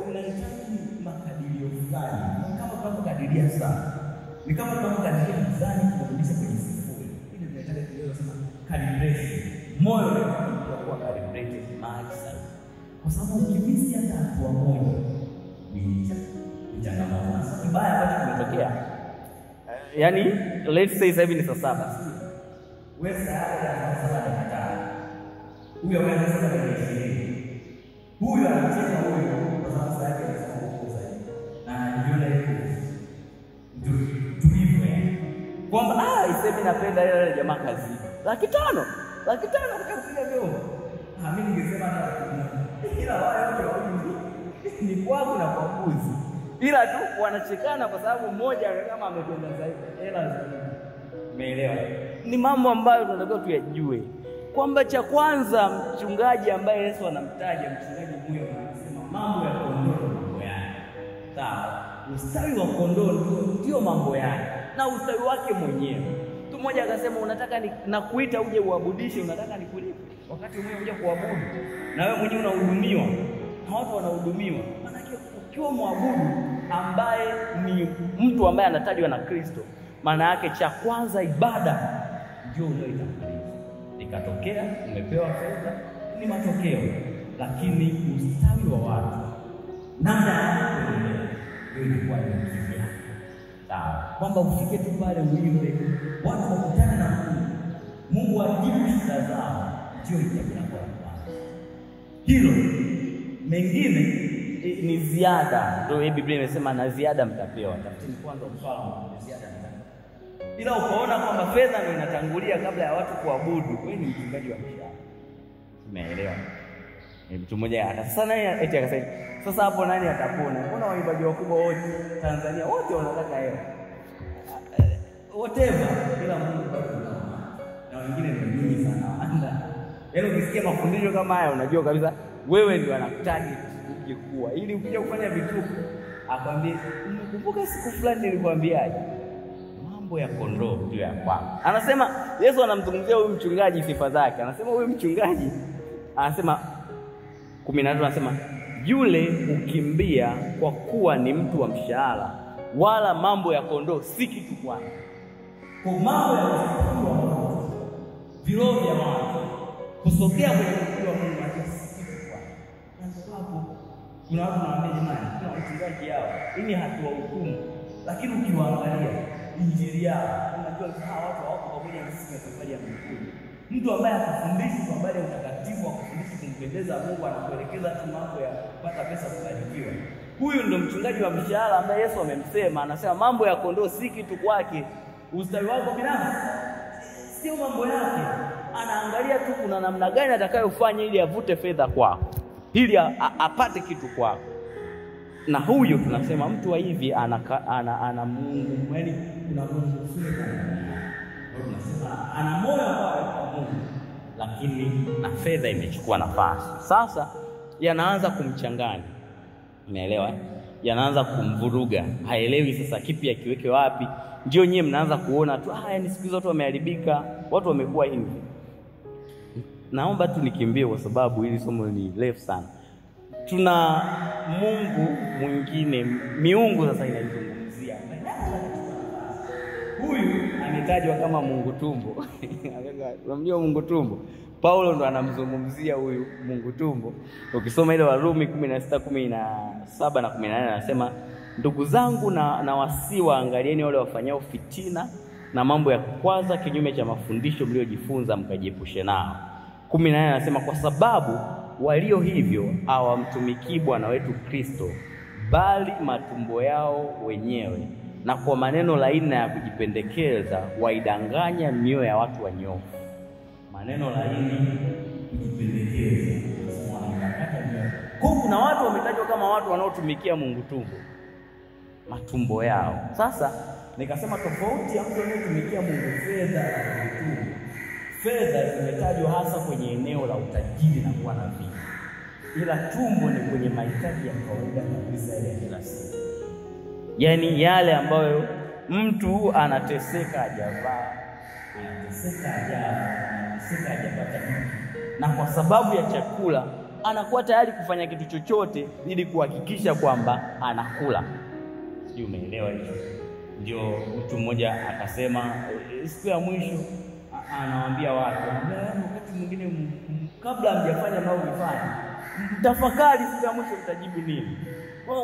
Speaker 1: unahitaji makadirio fulani. Kama tunapokadiria sana, ni kama tunapokadiria mzani kurudisha kwenye sifuri. Hili tunahitaji kusema calibration. Moyo unatakiwa kuwa calibrated mahali sana, kwa sababu ukimisi hata hatua moja ni changamoto. Sasa kibaya ambacho kimetokea, yani let's say sasa hivi ni saa 7, wewe saa yako ya saa 7:05, huyo anaanza saa 20, huyo anacheza huyo kwa sababu saa yake ni saa 9 zaidi, na yule tulivu kwamba isemi napenda ile jamaa kazi 500,000 kupiga vyombo. Mimi ningesema ila wao wote ni kwangu na kwa kuzi, ila tu wanachekana kwa sababu mmoja kama amependa zaidi hela zaidi. Umeelewa? Ni mambo ambayo tunatakiwa tuyajue, kwamba cha kwanza mchungaji ambaye Yesu anamtaja, mchungaji huyo anasema mambo ya kondoo mambo yake. Sawa, ustawi wa kondoo ndio mambo yake na ustawi wake mwenyewe. Mtu mmoja akasema, unataka nakuita uje uabudishe, unataka nikulipe wakati wewe unakuja kuabudu na wewe mwenyewe unahudumiwa na watu wanahudumiwa. Maana ukiwa muabudu ambaye ni mtu ambaye anatajwa na Kristo, maana yake cha kwanza ibada ndio unayoitanguliza. Ikatokea umepewa fedha, ni matokeo, lakini ustawi wa watu, namna ya kuendelea, ndio ilikuwa ni msingi. Sawa, kwamba ufike tu pale uimbe, watu wakutane na Mungu ajibu shida zao, ndio jambo la kwanza. Hilo mengine ni ziada. Ndio Biblia imesema na ziada mtapewa. Tafuteni kwanza ufalme na ziada mtapewa. Ila ukaona kwamba fedha ndio inatangulia kabla ya watu kuabudu, wewe ni mchungaji wa mshahara. Umeelewa? Mtu mmoja akasema naye eti akasema sasa hapo nani atapona? Mbona waimbaji wakubwa wote Tanzania wote wanataka hela? Whatever, kila Mungu bado na wengine ni nyingi sana wanda. Yaani ukisikia mafundisho kama haya unajua kabisa wewe ndio anakutarget uje kuwa ili ukija kufanya vitu akwambie kumbuka siku fulani nilikwambiaje mambo ya kondoo ndio ya kwangu. Anasema Yesu anamzungumzia huyu mchungaji sifa zake. Anasema huyu mchungaji anasema 13 anasema yule ukimbia kwa kuwa ni mtu wa mshahara wala mambo ya kondoo si kitu kwake. Kwa mambo ya kondoo viroho vya watu kusogea kwenye ukuu wa Mungu si kitu kwake. Na hapo kuna watu wanaambia jamani, kuna wachungaji hao ini hatua hukumu, lakini ukiwaangalia injili yao unajua hawa watu hawako pamoja na sisi katika safari ya Mungu. Mtu ambaye hakufundishi kwa habari ya utakatifu, hakufundishi kumpendeza Mungu, anakuelekeza tu mambo ya kupata pesa kubarikiwa. Huyu ndo mchungaji wa mshahara ambaye Yesu amemsema. Anasema mambo ya kondoo si kitu kwake. Ustawi wako binafsi sio mambo yake. Anaangalia tu kuna namna gani atakayofanya ili avute fedha kwako, ili apate kitu kwako. Na huyo tunasema mtu wa hivi ana Mungu, yaani kuna Mungu ana moyo wa Mungu, lakini na fedha imechukua nafasi. Sasa yanaanza kumchanganya. Umeelewa? Yanaanza kumvuruga. Haelewi sasa kipi akiweke wapi. Ndio nyewe mnaanza kuona tu yani siku hizo watu wameharibika, watu wamekuwa hivi. Naomba tu nikimbie kwa sababu hili somo ni refu sana. Tuna Mungu mwingine, miungu sasa inaizungumzia. Huyu ametajwa kama Mungu tumbo. Unamjua Mungu tumbo? Paulo ndo anamzungumzia huyu Mungu tumbo. Ukisoma ile Warumi 16:17 na 18 anasema ndugu zangu na wasiwa angalieni wale wafanyao fitina na mambo ya kukwaza kinyume cha mafundisho mliojifunza mkajiepushe nao. 18 anasema kwa sababu walio hivyo hawamtumikii Bwana wetu Kristo bali matumbo yao wenyewe, na kwa maneno laini ya kujipendekeza waidanganya mioyo ya watu wanyofu. Maneno laini kujipendekeza wanakata mioyo. Kuna watu wametajwa kama watu wanaotumikia Mungu tumbo, matumbo yao. Sasa nikasema tofauti ya mtu anayetumikia Mungu fedha na tumbo. Fedha zimetajwa hasa kwenye eneo la utajiri na kuwa na vitu, ila tumbo ni kwenye mahitaji ya kawaida kabisa ya kila siku. Yaani yale ambayo mtu anateseka hajavaa, anateseka hajapata kitu, na kwa sababu ya chakula anakuwa tayari kufanya kitu chochote ili kuhakikisha kwamba anakula. Sio, umeelewa hicho? Ndio mtu mmoja akasema siku ya mwisho anawaambia watu, wakati mwingine kabla hamjafanya mnaofanya mtafakari siku ya mwisho mtajibu nini.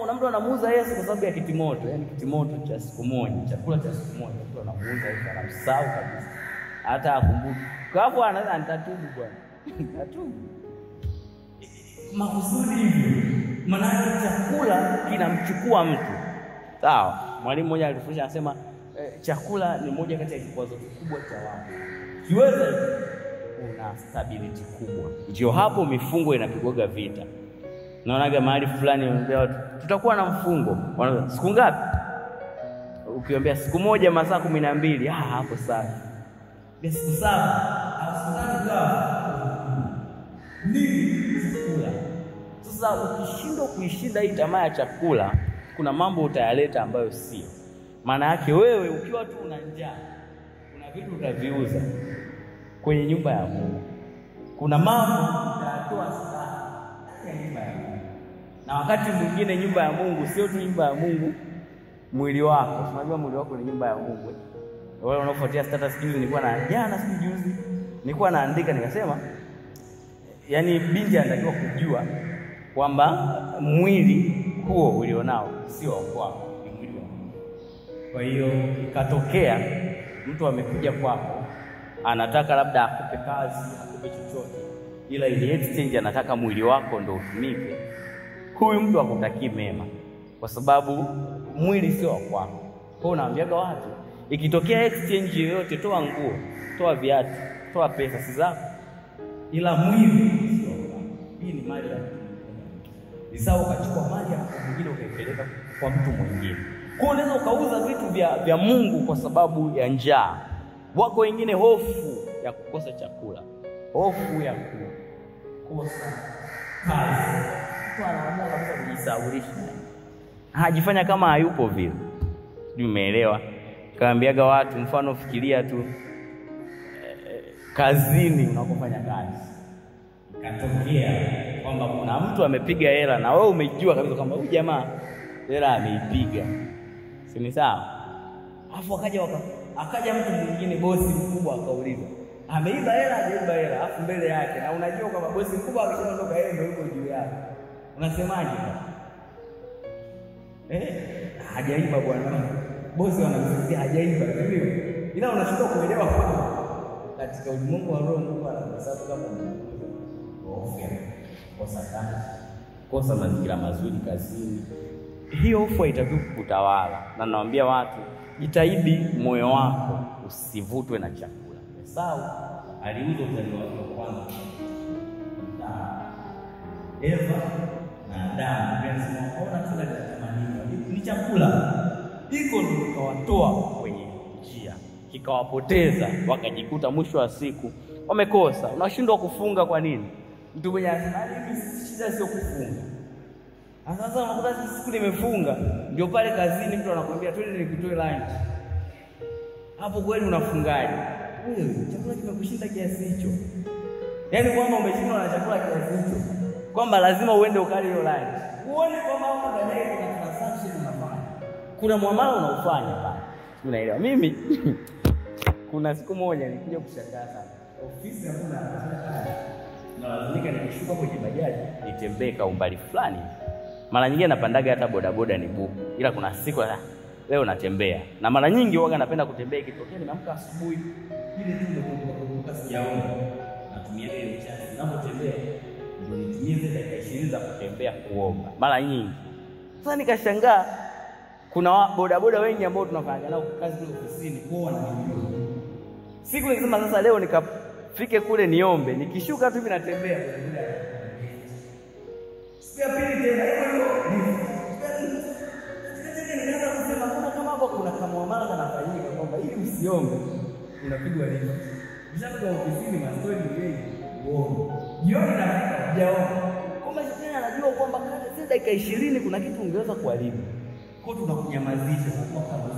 Speaker 1: Una mtu anamuuza Yesu kwa sababu ya kitimoto, yani kitimoto cha siku moja, chakula cha siku moja, mtu anamuuza Yesu anamsahau kabisa. Hata akumbuki. Kwa hapo anaanza nitatubu bwana. Nitatubu. Makusudi hivyo. Maana chakula kinamchukua mtu. Sawa. Mwalimu mmoja alifundisha anasema chakula ni moja kati ya kikwazo kikubwa cha watu. Kiweza una stability kubwa. Ndio hapo mifungo inapigwa vita. Naonaga mahali fulani wanaambia tutakuwa na mfungo. Wanaambia siku ngapi? Ukiambia siku moja masaa 12, hapo sawa. Ni siku 7, au siku 3 nini chakula. Sasa ukishindwa kuishinda hii tamaa ya chakula, kuna mambo utayaleta ambayo sio. Maana yake wewe ukiwa tu una njaa, kuna vitu utaviuza kwenye nyumba ya Mungu. Kuna mambo utatoa sadaka ya nyumba ya Mungu. Na wakati mwingine nyumba ya Mungu sio tu nyumba ya Mungu, mwili wako. Unajua mwili wako ni nyumba ya Mungu. Wale unaofuatia status juzi nilikuwa na jana juzi nilikuwa naandika nikasema yani binti anatakiwa kujua kwamba mwili huo ulionao sio wako, ni mwili wa Mungu. Kwa hiyo ikatokea mtu amekuja kwako anataka labda akupe kazi, akupe chochote, ila ile exchange anataka mwili wako ndio utumike. huyu mtu hakutakii mema, kwa sababu mwili sio kwako. Kwa hiyo naambiaga watu, ikitokea exchange yoyote, toa nguo, toa viatu, toa pesa, si zako, ila mwili sio kwako. Hii ni mali ya mtu. Ni sawa ukachukua mali ya mtu mwingine ukaipeleka kwa mtu mwingine. Kwa hiyo unaweza ukauza vitu vya Mungu kwa sababu ya njaa. Wako wengine hofu ya kukosa chakula, hofu ya kukosa kazi. Mtu anaamua kabisa kujisaulisha, hajifanya kama hayupo vile. Sijui umeelewa? Kaambiaga watu, mfano fikiria tu kazini unapofanya kazi, katokea kwamba kuna mtu amepiga hela na wewe umejua kabisa kwamba huyu jamaa hela ameipiga, si ni sawa? Alafu akaja mtu mwingine, bosi mkubwa, akauliza ameiba hela, hajaiba hela, alafu mbele yake, na unajua kwamba bosi mkubwa akishaondoka yeye ndio yuko juu yake. Unasemaje? Hajaiba bwana. Bosi wanamsifia hajaiba, ndio. Ila unashindwa kuelewa kwamba katika ulimwengu wa roho Mungu anahesabu kama hofu, kosa kazi, kosa mazingira mazuri kazini. Hiyo hofu haitakiwi kukutawala. Na nawaambia watu, jitahidi moyo wako usivutwe na chakula. Esau aliuza uzao wake wa kwanza. Eva na Adamu wanasema ona tunda la tamanio ni chakula. Iko ndio kawatoa kwenye njia, kikawapoteza, wakajikuta mwisho wa siku wamekosa. Unashindwa kufunga kwa nini? Mtu mwenye shida sio kufunga. Sasa unakuta siku nimefunga, ndio pale kazini mtu anakuambia twende nikutoe lunch. Hapo kweli unafungaje? Wewe chakula kimekushinda kiasi hicho. Yaani kwamba umeshindwa na chakula kiasi hicho, kwamba lazima uende ukale hiyo lunch. Uone kwamba hapo ndani kuna transaction unafanya, kuna muamala unaufanya pale. Unaelewa? Mimi kuna siku moja nilikuja kushangaa sana. Ofisi ya kuna na lazima nikishuka kwenye bajaji nitembee kwa umbali fulani. Mara nyingine napandaga hata bodaboda ni buku, ila kuna siku leo natembea. Na mara nyingi huwa napenda kutembea ikitokea nimeamka asubuhi ile tu ndio kutoka sijaona. Natumia ile chance ninapotembea ndio nitumie zile dakika 20 za kutembea kuomba. Mara nyingi. Sasa nikashangaa kuna bodaboda wengi ambao tunafanya nao kazi kule ofisini kwa wananijua. Siku nzima sasa leo nikafike kule niombe, nikishuka tu hivi natembea kule. Sikia pili tena hiyo nikaanza kusema kama hapo kuna muamala kanafanyika kwamba ili usiombe unapigwa leo. Mshaka wa ofisini mastori wengi uombe. Jioni na jaomba. Kama shetani anajua kwamba kazi dakika 20 kuna kitu ungeweza kuharibu. Kwa hiyo tunakunyamazisha kwa sababu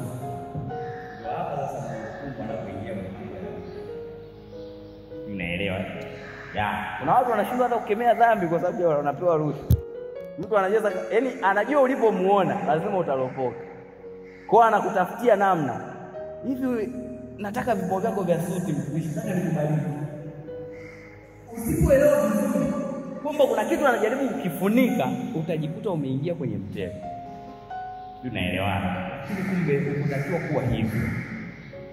Speaker 1: ndio hapa sasa Mungu anapoingia mwenyewe. Unaelewa? Kuna watu wanashindwa hata kukemea dhambi kwa sababu wanapewa ruhusa. Mtu anajeza, yani anajua ulipomuona lazima utalopoka. Kwa anakutafutia namna. Hivi nataka vipo vyako vya suti mtumishi, nataka nikubariki. Usipoelewa vizuri kwamba kuna kitu anajaribu kukifunika, utajikuta umeingia kwenye mtego. Tunaelewana? Lakini kumbe unatakiwa kuwa hivyo.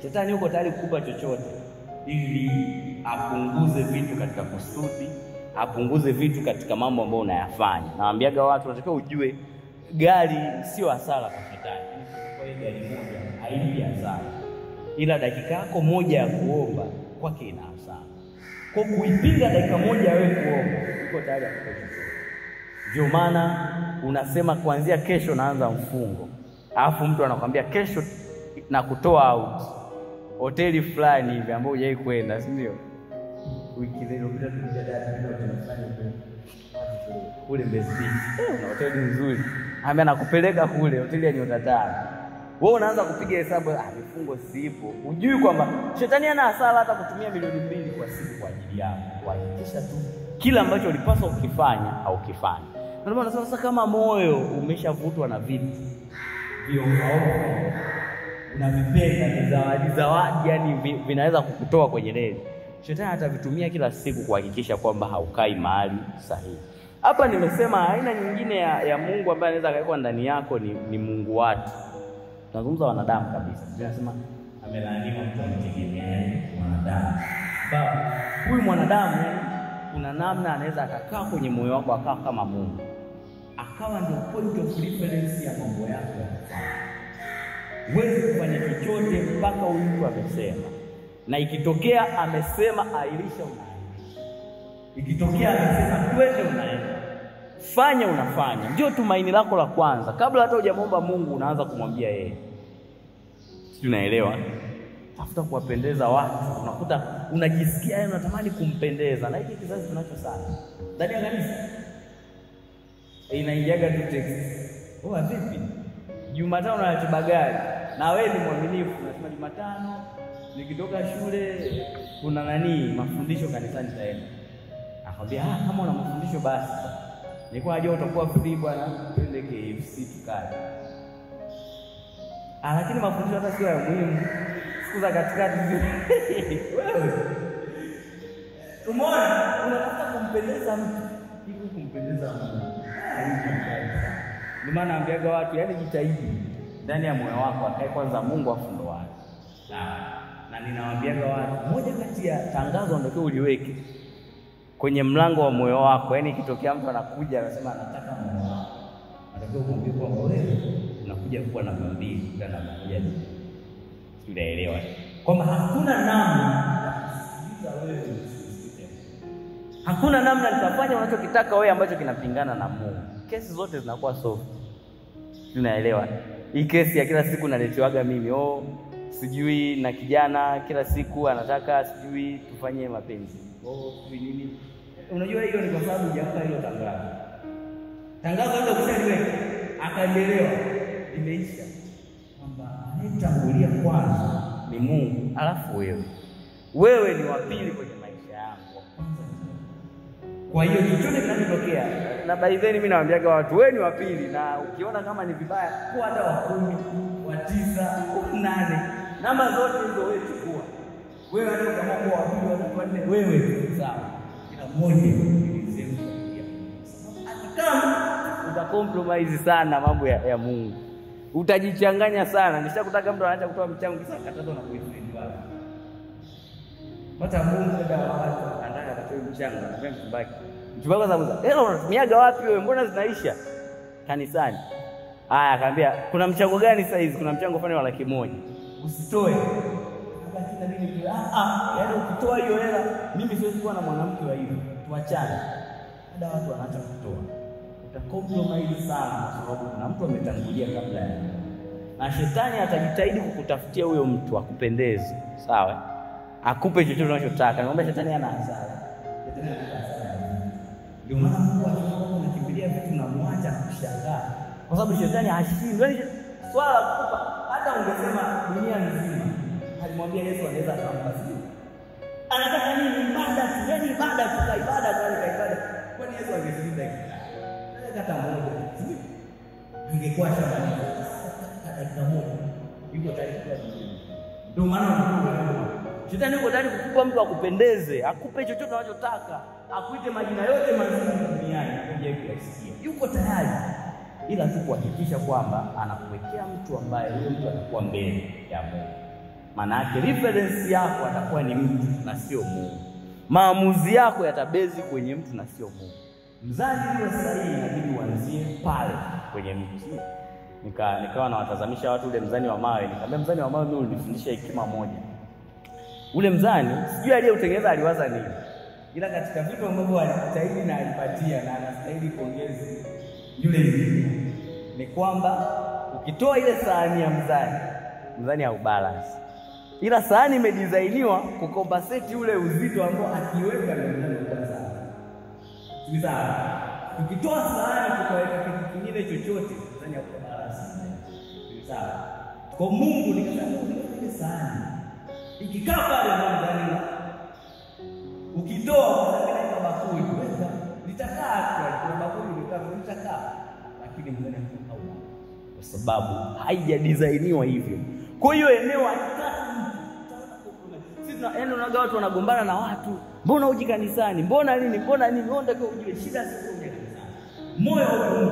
Speaker 1: Shetani yuko tayari kukupa chochote ili apunguze vitu katika kusudi, apunguze vitu katika mambo ambayo unayafanya. Nawaambiaga watu unatakiwa ujue gari sio hasara kwa shetani. Kwa hiyo gari moja hailipi hasara, ila dakika yako moja ya kuomba kwake ina hasara. Kwa kuipinga dakika moja wewe kuomba, uko tayari kukosa. Ndio maana unasema kuanzia kesho naanza mfungo. Alafu mtu anakuambia kesho na kutoa out hoteli fulani hivi ambayo hujai kwenda, si ndio? Wiki leo bila kujadili ndio tunafanya kule Mbezi Beach. Na hoteli nzuri. Ambaye anakupeleka kule hoteli ya nyota 5. Wewe unaanza kupiga hesabu, mifungo sipo. Hujui kwamba shetani ana hasara hata kutumia milioni 2 kwa siku kwa ajili yako. Kuhakikisha tu kila ambacho ulipaswa ukifanya au ukifanya. Ndio maana sasa kama moyo umeshavutwa na vitu viongozi unavipenda ni zawadi, yani vinaweza kukutoa kwenye reli. Shetani atavitumia kila siku kuhakikisha kwamba haukai mahali sahihi. Hapa nimesema aina nyingine ya Mungu ambaye anaweza kaekwa ndani yako ni Mungu watu. Tunazungumza wanadamu kabisa. Tunasema amelaaniwa mtu amtegemea wanadamu. Baba, huyu mwanadamu kuna namna anaweza akakaa kwenye moyo wako akawa kama Mungu. akawa ndio point of reference ya mambo yako. Huwezi kufanya chochote mpaka huyu mtu amesema, na ikitokea amesema airisha, unairisha. Ikitokea amesema twende, unaenda. Fanya, unafanya. Ndio tumaini lako la kwanza. Kabla hata hujamwomba Mungu unaanza kumwambia yeye. Tunaelewa? Tafuta kuwapendeza watu. Unakuta unajisikia unatamani kumpendeza, na hiki kizazi tunacho sana. Ndani ya kanisa inaingiaga tu text. Vipi? Jumatano na ratiba gani? Na wewe ni mwaminifu, unasema Jumatano nikitoka shule kuna mafundisho kanisani taenda. Akamwambia kama una mafundisho basi. Nilikuwa najua utakuwa free bwana, twende KFC tukale. Lakini mafundisho hata sio ya muhimu. Siku za katikati wewe umeona unataka kumpendeza mtu, hivi kumpendeza Mungu. Ndio maana naambiaga watu jitahidi ndani ya moyo wako akae kwanza Mungu afundo wake. Na ninawaambiaga watu, moja kati ya tangazo ndio uliweke kwenye mlango wa moyo wako. Ikitokea mtu anakuja anasema anataka moyo wako, anatakiwa kumwambia kwa wewe unakuja kuwa na mbili na moja. Tunaelewa kwamba hakuna namna ya kusikiliza wewe usisikilize. Hakuna namna nitafanya unachokitaka wewe ambacho kinapingana na Mungu. Kesi zote zinakuwa soft. Tunaelewa. Hii kesi ya kila siku naletewaga mimi, sijui na kijana kila siku anataka sijui tufanye mapenzi. Sijui nini. Unajua hiyo ni kwa sababu hujampa hilo tangazo. Tangazo hilo ukishaliweka akaelewa limeisha. Kwamba anayetangulia kwanza ni Mungu, alafu wewe ni wa pili kwenye maisha yangu. Kwa hiyo chochote kinachotokea, na by then mimi nawaambiaga watu wewe ni wa pili, na ukiona kama ni vibaya kwa hata wa 10, wa 9, wa 8, namba zote hizo wewe chukua. Wewe ndio kama kwa wa pili, wa 4, wewe sawa. Kila mmoja ni sehemu ya kama utacompromise sana mambo ya Mungu. Utajichanganya sana. Nishakutaka mtu anaacha kutoa mchango kisa katazo na boyfriend wake. Hata Mungu ndio anataka atoe mchango, anataka mbaki. Mchungaji sababu unatumiaga wapi wewe? Mbona zinaisha kanisani? Akaambia kuna mchango gani sasa hizi? Kuna mchango fani wa 100,000. Usitoe. Lakini mimi ukitoa hiyo hela, mimi siwezi kuwa na mwanamke wa hivyo. Tuachane. Hata watu wanaacha kutoa. Utacompromise sana kwa sababu kuna mtu ametangulia kabla yako. Na shetani atajitahidi kukutafutia huyo mtu akupendeze, sawa? Akupe chochote unachotaka. Naomba shetani ana hasara. Shetani ana hasara. Ndio maana Mungu anakimbilia vitu na muacha kushangaa. Kwa sababu shetani hashindwi. Swala kukupa hata ungesema dunia nzima. Alimwambia Yesu anaweza kumpa siku. Anataka nini? Ibada tu, ibada tu, ibada. Kwani Yesu angesikiliza kata moja ingekuwa shambani dakika moja yuko tayari kwa dunia. Ndio maana shetani yuko tayari kukupa mtu akupendeze, akupe chochote unachotaka, akuite majina yote mazuri duniani uje kuyasikia. Yuko tayari, ila tu kuhakikisha kwamba anakuwekea mtu ambaye huyo mtu atakuwa mbele ya Mungu. Maana yake reference yako atakuwa ni mtu na sio Mungu. Maamuzi yako yatabezi kwenye mtu na sio Mungu. Mzani ule sahihi inabidi uanzie pale kwenye mti. Nikawa nawatazamisha watu ule mzani wa mawe. Nikamwambia mzani wa mawe mimi ulinifundisha hekima moja. Ule mzani sijui aliyeutengeneza aliwaza nini. Ila katika vitu ambavyo alijitahidi na alipatia na anastahili pongezi yule mzani ni kwamba ukitoa ile sahani ya mzani haubalance. Ila sahani imedesigniwa kukompensate ule uzito ambao akiweka ndio unakuwa sawa. Sawa. Ukitoa sahani tukaweka kitu kingine chochote ndani ya balance. Sawa. Kwa Mungu nikasema ile sahani ikikaa pale ndani ukitoa kwa bakuli weka litakaa kwa bakuli litakaa, lakini mbele hauna kwa sababu haijadesigniwa hivyo. Kwa hiyo eneo sisi unaga watu wanagombana na watu. Mbona uji kanisani? Mbona nini? Unataka ujue shida sio uje kanisani. Moyo wa mtu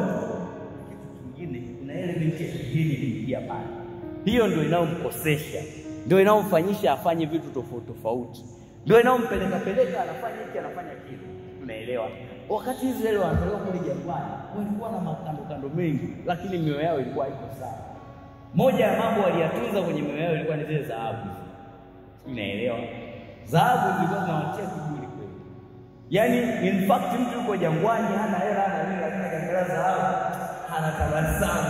Speaker 1: kitu kingine kuna element hii iliingia pale. Hiyo ndio inaomkosesha. Ndio inaomfanyisha afanye vitu tofauti. Ndio inaompeleka anafanya hiki anafanya kile. Unaelewa? Wakati Israeli wanatoka kule jangwani, walikuwa na makando kando mengi, lakini mioyo yao ilikuwa iko sawa. Moja ya mambo waliyatunza kwenye mioyo yao ilikuwa ni zile dhahabu. Unaelewa? Dhahabu zilikuwa zinawatia kiburi kweli. Yaani in fact mtu yuko jangwani hana hela hana nini, lakini akiangalia dhahabu anatabasamu.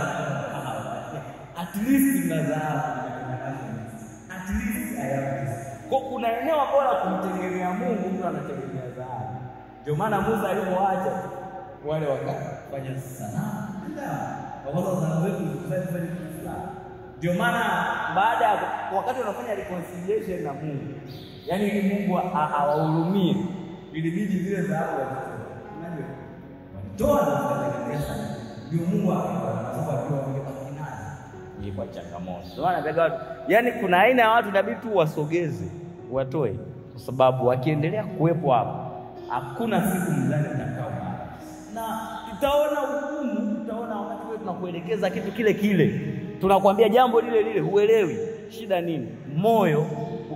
Speaker 1: At least na dhahabu. At least I have this. Kwa kuna eneo bora kumtegemea Mungu, mtu anategemea dhahabu. Ndio maana Musa alipoacha wale wakafanya sanamu. Kwa sababu dhahabu zetu zifanye fulani. Ndio maana baada ya wakati wanafanya reconciliation na Mungu, yani ili Mungu awahurumie, ilibidi zile dhahabu walitoa na kutengeneza. Ndio Mungu akawapa ilikuwa changamoto. Ndio maana nataka yani kuna aina ya watu inabidi tu wasogeze, watoe, kwa sababu wakiendelea kuwepo hapo hakuna siku mzani utakao. Na tutaona hukumu, tutaona wakati wewe tunakuelekeza kitu kile kile. Tunakwambia jambo lile lile huelewi. Shida nini? Moyo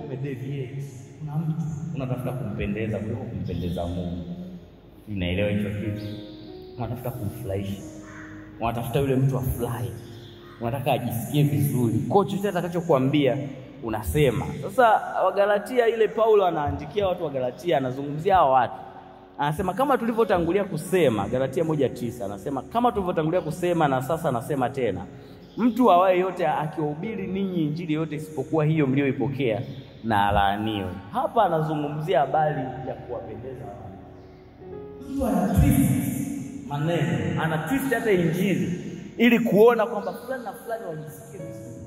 Speaker 1: umedeviate. Kuna mtu unatafuta kumpendeza kuliko kumpendeza Mungu. Unaelewa hicho kitu? Unatafuta kumfurahisha. Unatafuta yule mtu afurahi. Unataka ajisikie vizuri. Kwa chochote atakachokuambia unasema. Sasa Wagalatia ile Paulo anaandikia watu wa Galatia, anazungumzia hao watu. Anasema kama tulivyotangulia kusema, Galatia 1:9 anasema kama tulivyotangulia kusema na sasa anasema tena, mtu awaye yote akiwahubiri ninyi injili yote isipokuwa hiyo mlioipokea na alaaniwe. Hapa anazungumzia habari ya kuwapendeza watu. Mtu anatwist maneno, anatwist hata injili ili kuona kwamba fulani na fulani wajisikie vizuri.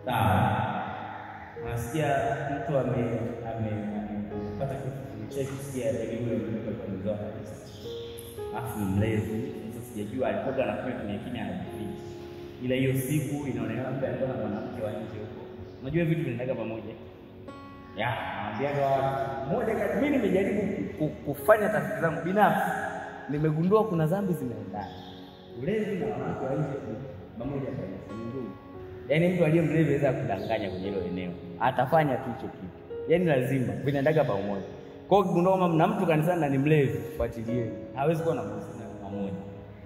Speaker 1: Sawa. Nasikia mtu amepata kitu kusikia elimu ya kwa mzao kabisa. Afu mlevi, sasa sijajua alikuwa anafanya kimya anajificha. Ila hiyo siku inaonekana mtu alikuwa na mwanamke wa nje huko. Unajua vitu vinaendaga pamoja. Naambiaga watu, moja kati mimi nimejaribu kufanya tafiti zangu binafsi. Nimegundua kuna dhambi zinaendana. Ulevi na mwanamke wa nje pamoja kwa ndugu. Yaani mtu aliye mlevi anaweza kudanganya kwenye hilo eneo. Atafanya tu hicho kitu. Yaani lazima vinaendaga pamoja. Kwa hiyo kama mna mtu kanisani na ni mlevi, fuatilie. Hawezi kuwa na mahusiano pamoja.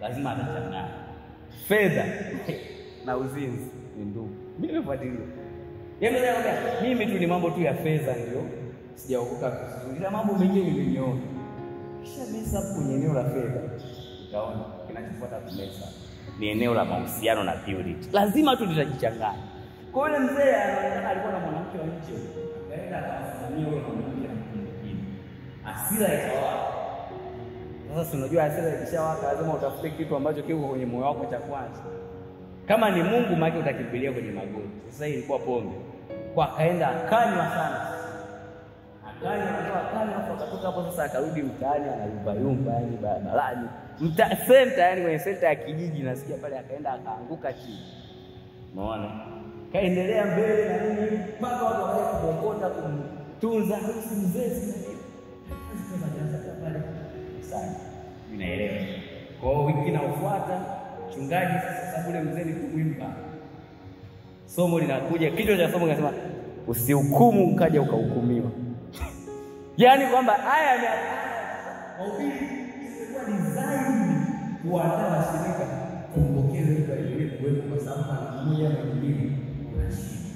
Speaker 1: Lazima atachanganya. Fedha na uzinzi ni ndugu. Mimi nimefuatilia. Yaani mimi tu ni mambo tu ya fedha ndio sijaokoka vizuri. Ila mambo mengine nimeona. Kisha mesa kwenye eneo la fedha. Utaona kinachofuata kumesa ni eneo la mahusiano na purity. Lazima tu tutajichanganya. Kwa yule mzee anaonekana alikuwa na mwanamke wa nje. Akaenda akasimamia yule mwanamke mwingine. Hasira ikawaka. Sasa unajua hasira ikishawaka lazima utafute kitu ambacho kiko kwenye moyo wako cha kwanza. Kama ni Mungu maana utakimbilia kwenye magoti. Sasa hii ilikuwa pombe. Kwa akaenda akanywa sana. Akanywa akatoka hapo sasa akarudi mtaani anayumba yani barabarani. Center yani kwenye center ya kijiji nasikia pale akaenda akaanguka chini. Unaona? Kaendelea mbele na nini mpaka watu wakaja kubokota kumtunza harusi mzee sana. Sana. Unaelewa? Kwa hiyo wiki inayofuata mchungaji sasa kule mzee ni kumwimba. Somo linakuja, kichwa cha somo kinasema usihukumu ukaja ukahukumiwa. Yaani kwamba haya ni wahubiri ilikuwa design kuandaa washirika kumpokea mtu aliye kuwepo kwa sababu mmoja na mwingine.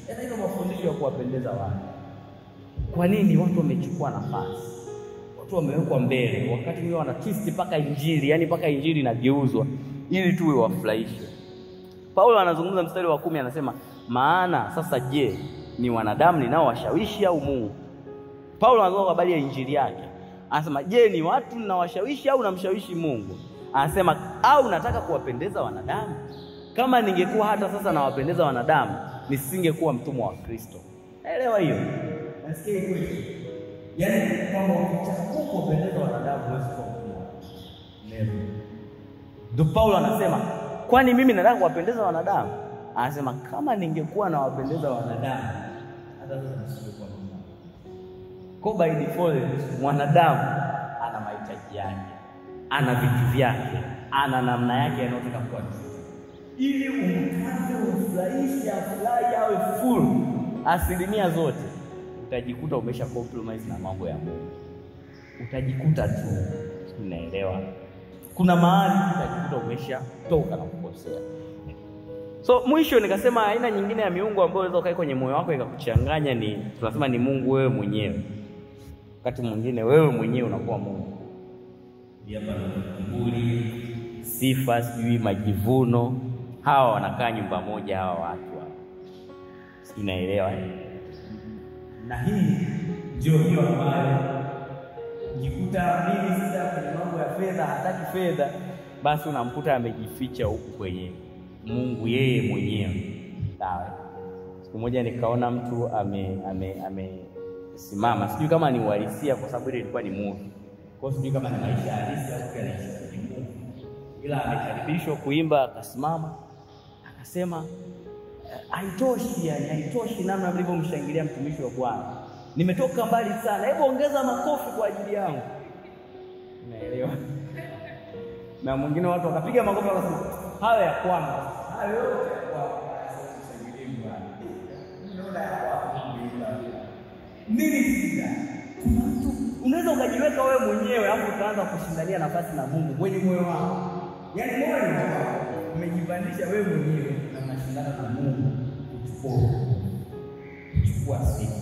Speaker 1: Yaani hiyo mafundisho ya kuwapendeza watu. Kwa nini watu wamechukua nafasi? Watu wamewekwa mbele wakati wao wanatwist paka injili, yani paka injili inageuzwa ili tuwe wafurahishe. Paulo anazungumza mstari wa 10 anasema, maana sasa je, ni wanadamu ninao washawishi au Mungu? Paulo anazungumza habari ya injili yake. Anasema, je, ni watu ninawashawishi au namshawishi Mungu? Anasema, au nataka kuwapendeza wanadamu? Kama ningekuwa hata sasa nawapendeza wanadamu, nisingekuwa mtumwa wa Kristo. Elewa hiyo. Nasikia hiyo. Yaani kama ukitaka kuwapendeza wanadamu huwezi kuwa mtumwa. Never. Ndio Paulo anasema, kwani mimi nataka kuwapendeza wanadamu? Anasema kama ningekuwa nawapendeza wanadamu, hata sasa nisingekuwa mtumwa. Kwa by default mwanadamu ana mahitaji yake, ana vitu vyake, ana namna yake anayotaka kuwa. Ili umkaze ufurahishe afurahi awe full asilimia zote, utajikuta umesha compromise na mambo ya Mungu. utajikuta tu, unaelewa, kuna mahali utajikuta umeshatoka na kukosea. So mwisho nikasema aina nyingine ya miungu ambayo unaweza ukae kwenye moyo wako ikakuchanganya ni tunasema ni Mungu wewe mwenyewe. Wakati mwingine wewe mwenyewe unakuwa Mungu. Hapa na kiburi, sifa, sijui majivuno, hawa wanakaa nyumba moja hawa watu hapa. Unaelewa? Na hii ndio hiyo ambayo ukikuta mimi sasa kwenye mambo ya fedha, hataki fedha, basi unamkuta amejificha huku kwenye Mungu yeye mwenyewe. Sawa. Siku moja nikaona mtu amesimama, sijui kama ni uhalisia kwa sababu ile ilikuwa ni movie. Kwa hiyo sijui kama ni maisha halisi au kile anaishi kwenye movie. Ila amekaribishwa kuimba, akasimama, akasema haitoshi, yani haitoshi namna mlivyomshangilia mtumishi wa Bwana. Nimetoka mbali sana. Hebu ongeza makofi kwa ajili yangu. Unaelewa? Na mwingine watu wakapiga makofi wakasema hayo ya kwanza. Hayo yote kwa kushangilia Bwana. Unaona hapo nini shida? Kuna mtu unaweza ukajiweka wewe mwenyewe hapo utaanza kushindania nafasi na Mungu kwenye moyo wako. Yaani moyo wako umejibandisha wewe mwenyewe na unashindana na Mungu kuchukua sifa.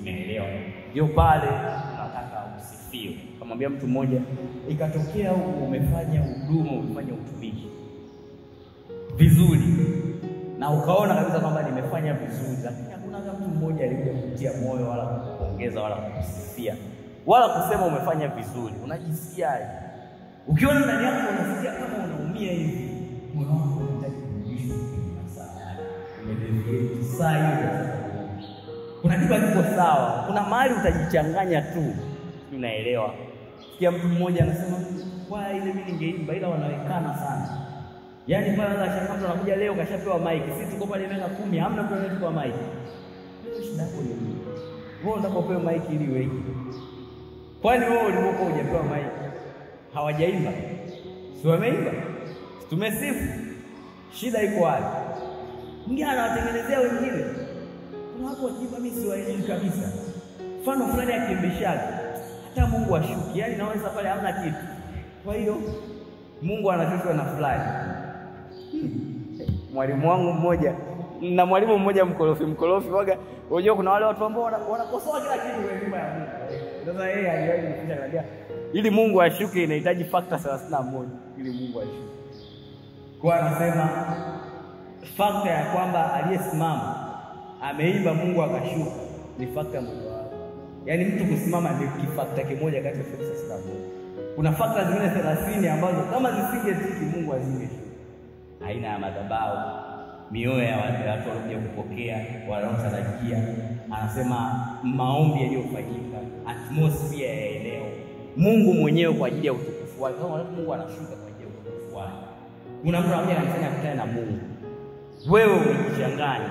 Speaker 1: Unaelewa? Ndio pale unataka usifiwe. Kamwambia mtu mmoja, ikatokea umefanya huduma, umefanya utumishi vizuri na ukaona kabisa kwamba nimefanya vizuri, lakini hakuna hata mtu mmoja aliyekuja kukutia moyo wala kukupongeza wala kukusifia wala kusema umefanya vizuri. Unajisikiaje? Ukiona ndani yako unasikia kama unaumia hivi, moyo wako unataka kurudishwa kwenye saa. Umedeviate saa hiyo. Kuna kitu kiko sawa. Kuna mahali utajichanganya tu. Unaelewa? Sikia mtu mmoja anasema, "Kwa ile mimi ningeimba ila wanawekana sana." Yaani pale anashangaa mtu anakuja leo kashapewa mic. Sisi tuko pale miaka 10 hamna mtu anayepewa mic. Leo shida yako ni nini? Wewe unataka upewe mic ili wewe. Kwani wewe ulipokuwa hujapewa mic? Hawajaimba. Si wameimba? Tumesifu. Shida iko wapi? Mwingine anawatengenezea wengine. Kuna watu wakiimba mimi siwaelewi kabisa. Mfano fulani akimbishaga hata Mungu ashuki, yani naweza pale hamna kitu. Kwa hiyo Mungu anashushwa na fulani. Mwalimu wangu mmoja na mwalimu mmoja mkorofi waga, unajua kuna wale watu ambao wanakosoa kila kitu kwenye nyumba ya Mungu. Sasa yeye aliwahi kufanya kadia ili Mungu ashuke inahitaji factor 31 ili Mungu ashuke. Kwa anasema factor ya kwamba aliyesimama ameimba Mungu akashuka ni factor moja wapo. Yaani mtu kusimama ni factor kimoja kati ya factor 31. Kuna factor zingine 30 ambazo kama zisingetiki Mungu azingeshuka. Aina ya madhabahu, mioyo ya watu waliokuja kupokea, wanaotarajia, anasema maombi yaliyofanyika, atmosphere ya eneo, Mungu mwenyewe kwa ajili ya utukufu wake. Kama Mungu anashuka kwa ajili ya utukufu wake. Kuna mtu ambaye anafanya kutana na Mungu. Wewe umejichanganya.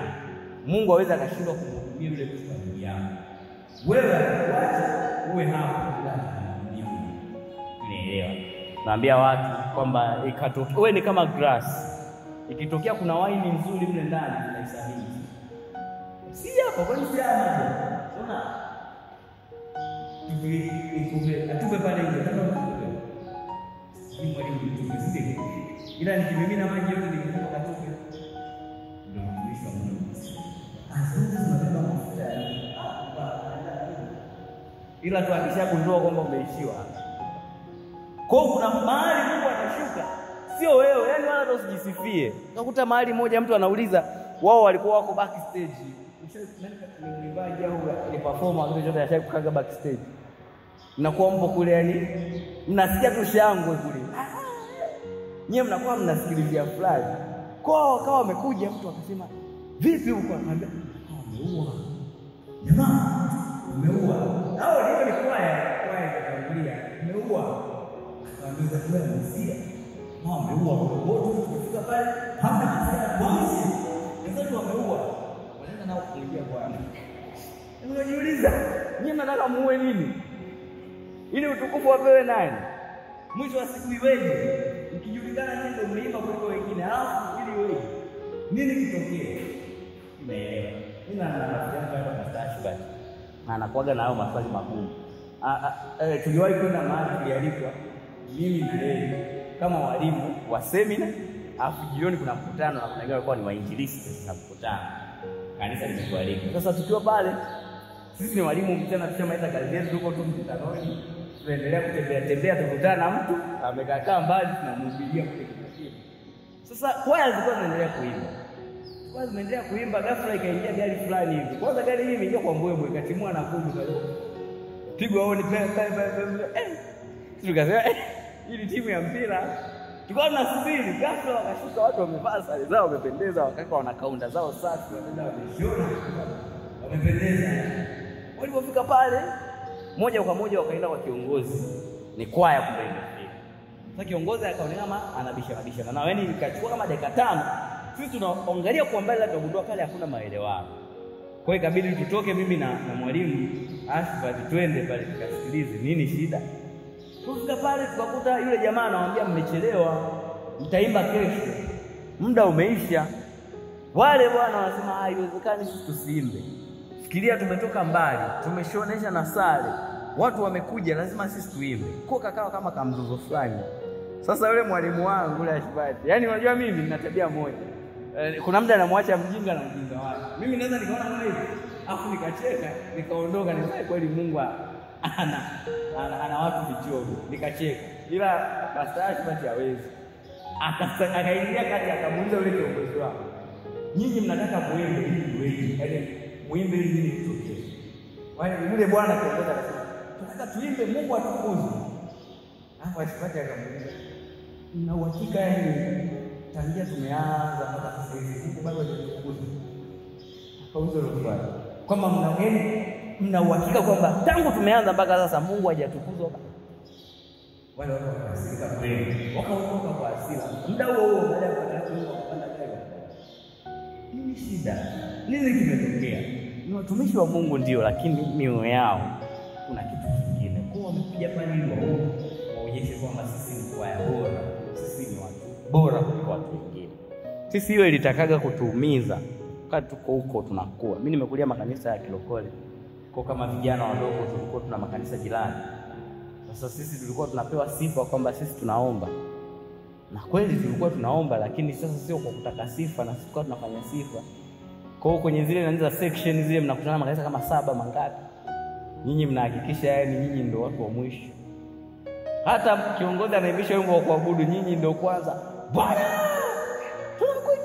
Speaker 1: Mungu hawezi akashindwa kumhudumia yule mtu kwa ajili yako. Wewe acha uwe hapo bila kumhudumia. Unaelewa? Naambia watu kwamba ikatokea wewe ni kama grass. Ikitokea kuna waini nzuri mle ndani unaisahihi. Si hapo kwani si hapo. Unaona? Atupe pale nje kama mtupe. Ni mwalimu mtupe. Ila nikimimina maji yote nikikupa katupe. Ndio mtumishi wa Mungu. Tunabeba mafuta ila tu akishagundua kwamba umeishiwa. Kwa kuna mahali Mungu atashuka, sio wewe, yani wala usijisifie. Unakuta mahali moja mtu anauliza wao walikuwa wako backstage. Mwimbaji au ni performer kitu chote anataka kukaga backstage. Mnakuwa mpo kule yani mnasikia tu shangwe kule. Nyewe mnakuwa mnasikilizia fulani. Kwa wakawa wamekuja mtu akasema, "Vipi huko?" Akamwambia, "Umeua." Jamaa, umeua. Hao ndio ni kwaya kutangulia. Umeua. Akamwambia, "Wewe msia." Umeua wote tukifika pale, hamna hata kwanza. Wenzetu wameua. Wanaenda nao kuingia Bwana. Unajiuliza, nyinyi mnataka muue nini? Ili utukufu wapewe nani? Mwisho wa siku iweje? Ukijulikana nyinyi ndio mmeimba kuliko wengine, alafu ili wewe nini kitokee? Umeelewa? Ina rafiki yangu hapa Mastashbat. Anakuaga na hao maswali magumu. tuliwahi kwenda mahali tulialikwa mimi na yeye kama walimu wa semina, alafu jioni kuna mkutano na kuna wengine walikuwa ni wainjilisti na mkutano. Kanisa limetualika. Sasa tukiwa pale sisi ni walimu, mchana tushamaliza kazi yetu, tuko tu mkutanoni, tunaendelea kutembea tukutana na mtu amekaa mbali, tunamhubiria kule kitabu. Sasa kwaya zilikuwa zinaendelea kuimba. Kwa zinaendelea kuimba, ghafla ikaingia gari fulani hivi. Kwanza gari hili imeingia kwa mbwembwe, ikatimua na kudu pale. Pigwa honi tukasema hili timu ya mpira. Tulikuwa tunasubiri, ghafla wakashuka watu wamevaa sare zao, wamependeza, wakaka wana kaunda zao safi, wanaenda wameshona, wamependeza. Walipofika pale, moja kwa moja wakaenda kwa kiongozi. Ni kwaya kumbe ile. Sasa kiongozi akaonekana kama anabisha. Na wewe nikachukua kama dakika 5. Sisi tunaangalia kwa mbali, lakini tunagundua pale hakuna maelewano. Kwa hiyo ikabidi tutoke mimi na mwalimu Asfa twende pale tukasikilize nini shida. Tufika pale tukakuta yule jamaa anamwambia mmechelewa, mtaimba kesho. Muda umeisha. Wale bwana wanasema haiwezekani sisi tusiimbe. Fikiria tumetoka mbali, tumeshonesha na sare. Watu wamekuja, lazima sisi tuimbe. Kwa kakawa kama kamzuzo fulani. Sasa yule mwalimu wangu yule Ashbati, yani unajua mimi nina tabia moja. Kuna muda anamwacha mjinga na mjinga wake. Mimi naweza nikaona kama hivi, afu nikacheka, nikaondoka, nisema kweli Mungu ana watu vichogo. Nikacheka. Ila Pastor Ashbati hawezi. Akaingia kati akamuuliza yule kiongozi wao, nyinyi mnataka muimbe ili wewe, yaani muimbe ili kitokee. Wale yule bwana kiongozi akasema, tunataka tuimbe Mungu atukuzwe. Hapo Ashbati akamuuliza, na uhakika yani tangia tumeanza mpaka sasa hivi Mungu bado hajatukuzwa? Akauliza yule bwana, kama mna uhakika kwamba tangu tumeanza mpaka sasa Mungu hajatukuzwa? Wale watu wakasirika kweli, wakaondoka kwa hasira. Muda huo baada ya kupanda gari, nini shida? Nini kimetokea? Ni watumishi wa Mungu ndio, lakini mioyo yao kuna kitu kingine. Kwa wamekuja pale ili waonyeshe kwamba sisi ni kwaya bora, sisi ni watu bora kuliko watu wengine. Sisi hiyo ilitakaga kutuumiza wakati tuko huko tunakuwa. Mimi nimekulia makanisa ya kilokole. Kwa kama vijana wadogo tulikuwa tuna makanisa jirani. Sasa sisi tulikuwa tunapewa sifa kwamba sisi tunaomba. Na kweli tulikuwa tunaomba, lakini sasa sio kwa kutaka sifa, na sisi tulikuwa tunafanya sifa. Kwa hiyo kwenye zile naanza section zile mnakutana makanisa kama 7 mangapi. Nyinyi mnahakikisha yani nyinyi ndio watu wa mwisho. Hata kiongozi anaimbisha wimbo wa kuabudu, nyinyi ndio kwanza. Bwana!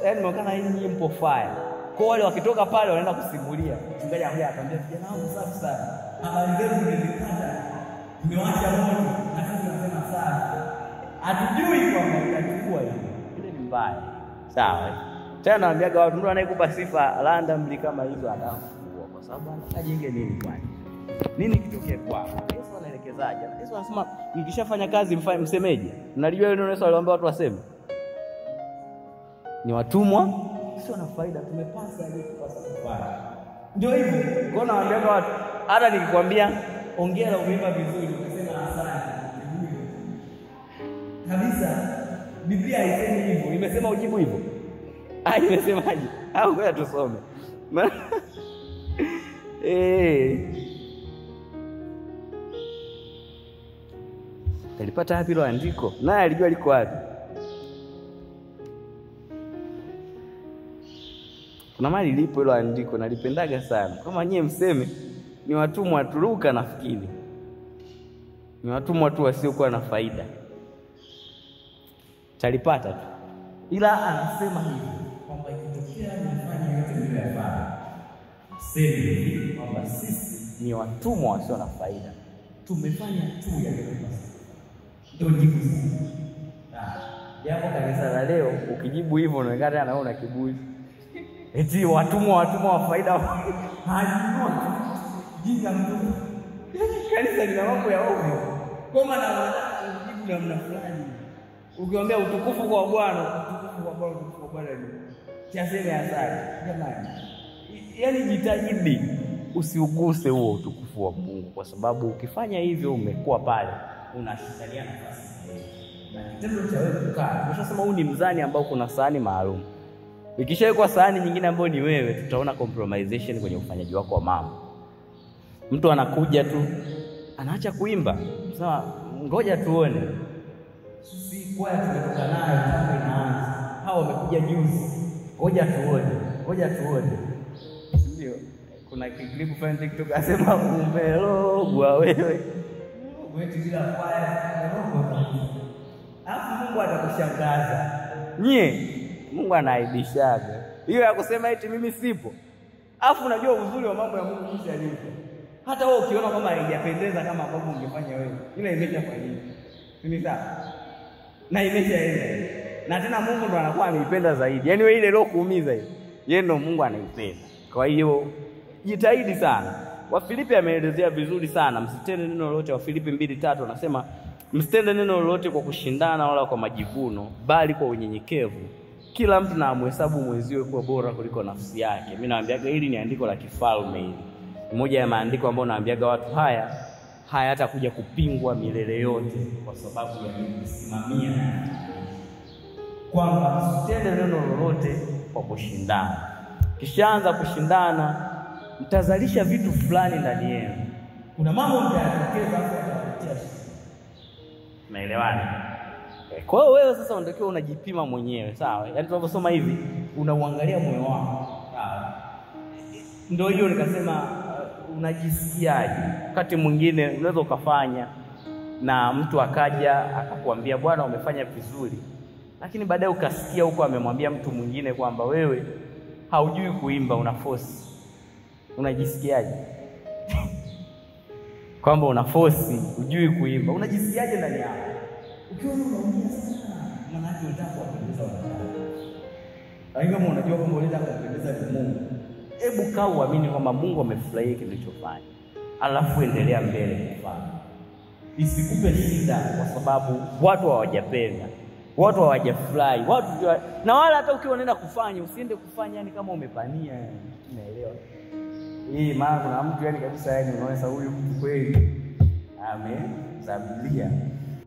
Speaker 1: Yaani mkana nyinyi mpo fire. Kwa wale wakitoka pale wanaenda kusimulia. Mchungaji anakuja akamwambia vijana wangu safi sana. Habari zenu zimepanda. Tumewasha moto na sisi tunasema sana. Hatujui kwamba itachukua hiyo. Ile ni mbaya. Sawa. Tena naambiaga watu mtu anayekupa sifa random kama hizo atafungua kwa sababu anajenge nini kwani? Nini kitokee kwako? Yesu anaelekezaje? Yesu anasema mkishafanya kazi msemeje? Mnalijua hilo Yesu aliwaambia watu waseme. Ni watumwa sio na faida, tumepasa hadi kupasa kufanya. Ndio hivyo. Kwa naambia watu, hata nikikwambia ongea umeimba vizuri ukasema asante. Kabisa Biblia haisemi hivyo. Imesema ujibu hivyo. Imesemaje? Au ngoja tusome. Alipata wapi hilo andiko? Naye alijua liko wapi? Kuna mali lipo hilo andiko, nalipendaga sana. Kama nyie mseme ni watumwa turuka, nafikiri ni watumwa tu wasiokuwa na faida, talipata tu. Ila anasema hivi kwamba ikitokea mfanye yote mliyofanya, sema kwamba sisi ni watumwa wasio na faida, tumefanya tu yaliyopasa. Ndio jibu. Japo kanisa la leo ukijibu hivyo unaonekana anaona kiburi. Eti watumwa wa faida. Hajui jinga mtu. Kanisa lina mambo ya ovyo. Kama na ujibu namna fulani. Ukiambia utukufu kwa Bwana, utukufu kwa Bwana ni kiaseme asali. Jamani. Yaani jitahidi usiuguse huo utukufu wa Mungu, kwa sababu ukifanya hivyo umekuwa pale unashindania nafasi. Na kitendo cha wewe kukaa, tunasema huu ni mzani ambao kuna sahani maalum. Ikishawekwa sahani nyingine ambayo ni wewe, tutaona compromisation kwenye ufanyaji wako wa mambo. Mtu anakuja tu anaacha kuimba. Sasa ngoja tuone. Sisi kwaya tumetoka nayo tangu inaanza. Hao wamekuja juzi. Ngoja tuone. Ndio. Kuna clip fulani TikTok asema umelogwa wewe. Wewe bila kwaya umelogwa. Alafu Mungu atakushangaza. Mungu anaibishaga. Hiyo ya kusema eti mimi sipo. Alafu unajua uzuri wa mambo ya Mungu jinsi yalivyo. Hata wewe ukiona kama haijapendeza kama ambavyo ungefanya wewe, ile imeshafanyika. Ni sawa. Na imeshaenda. Na tena Mungu ndo anakuwa anaipenda zaidi. Yaani wewe ile leo kuumiza ile, yeye ndo Mungu anaipenda. Kwa hiyo jitahidi sana. Wafilipi ameelezea vizuri sana, msitende neno lolote. Wafilipi 2:3 anasema msitende neno lolote kwa kushindana wala kwa majivuno, bali kwa unyenyekevu. Kila mtu na amhesabu mwenziwe kuwa bora kuliko nafsi yake. Mimi naambiaga hili ni andiko la kifalme hili. Mmoja ya maandiko ambayo naambiaga watu haya hatakuja kupingwa milele yote kwa sababu ya kusimamia kwamba msitende neno lolote kwa kushindana. Kishaanza kushindana, mtazalisha vitu fulani ndani yenu. Kuna mambo mtayatokeza hapo yatakuletea shida. Umeelewana? Kwa hiyo wewe sasa unatakiwa unajipima mwenyewe, sawa? Yaani tunaposoma hivi, unauangalia moyo wako. Sawa? Ndio hiyo nikasema unajisikiaje? Wakati mwingine unaweza ukafanya na mtu akaja akakwambia bwana umefanya vizuri. Lakini baadaye ukasikia huko amemwambia mtu mwingine kwamba wewe haujui kuimba, una force. Unajisikiaje? Kwamba una force, hujui kuimba. Unajisikiaje ndani yako? Ukiwa unaongea sana, maana yake unataka kuwapendeza watu. Lakini kama unajua kwamba unataka kumpendeza Mungu, hebu kaa uamini kwamba Mungu amefurahia kile ulichofanya. Alafu endelea mbele kufanya. Isikupe shida kwa sababu watu hawajapenda. Watu hawajafurahi. Na wala hata ukiwa unaenda kufanya, usiende kufanya yani kama umepania. Unaelewa? Maana kuna mtu yani kabisa yani unaona huyu kweli amezabilia.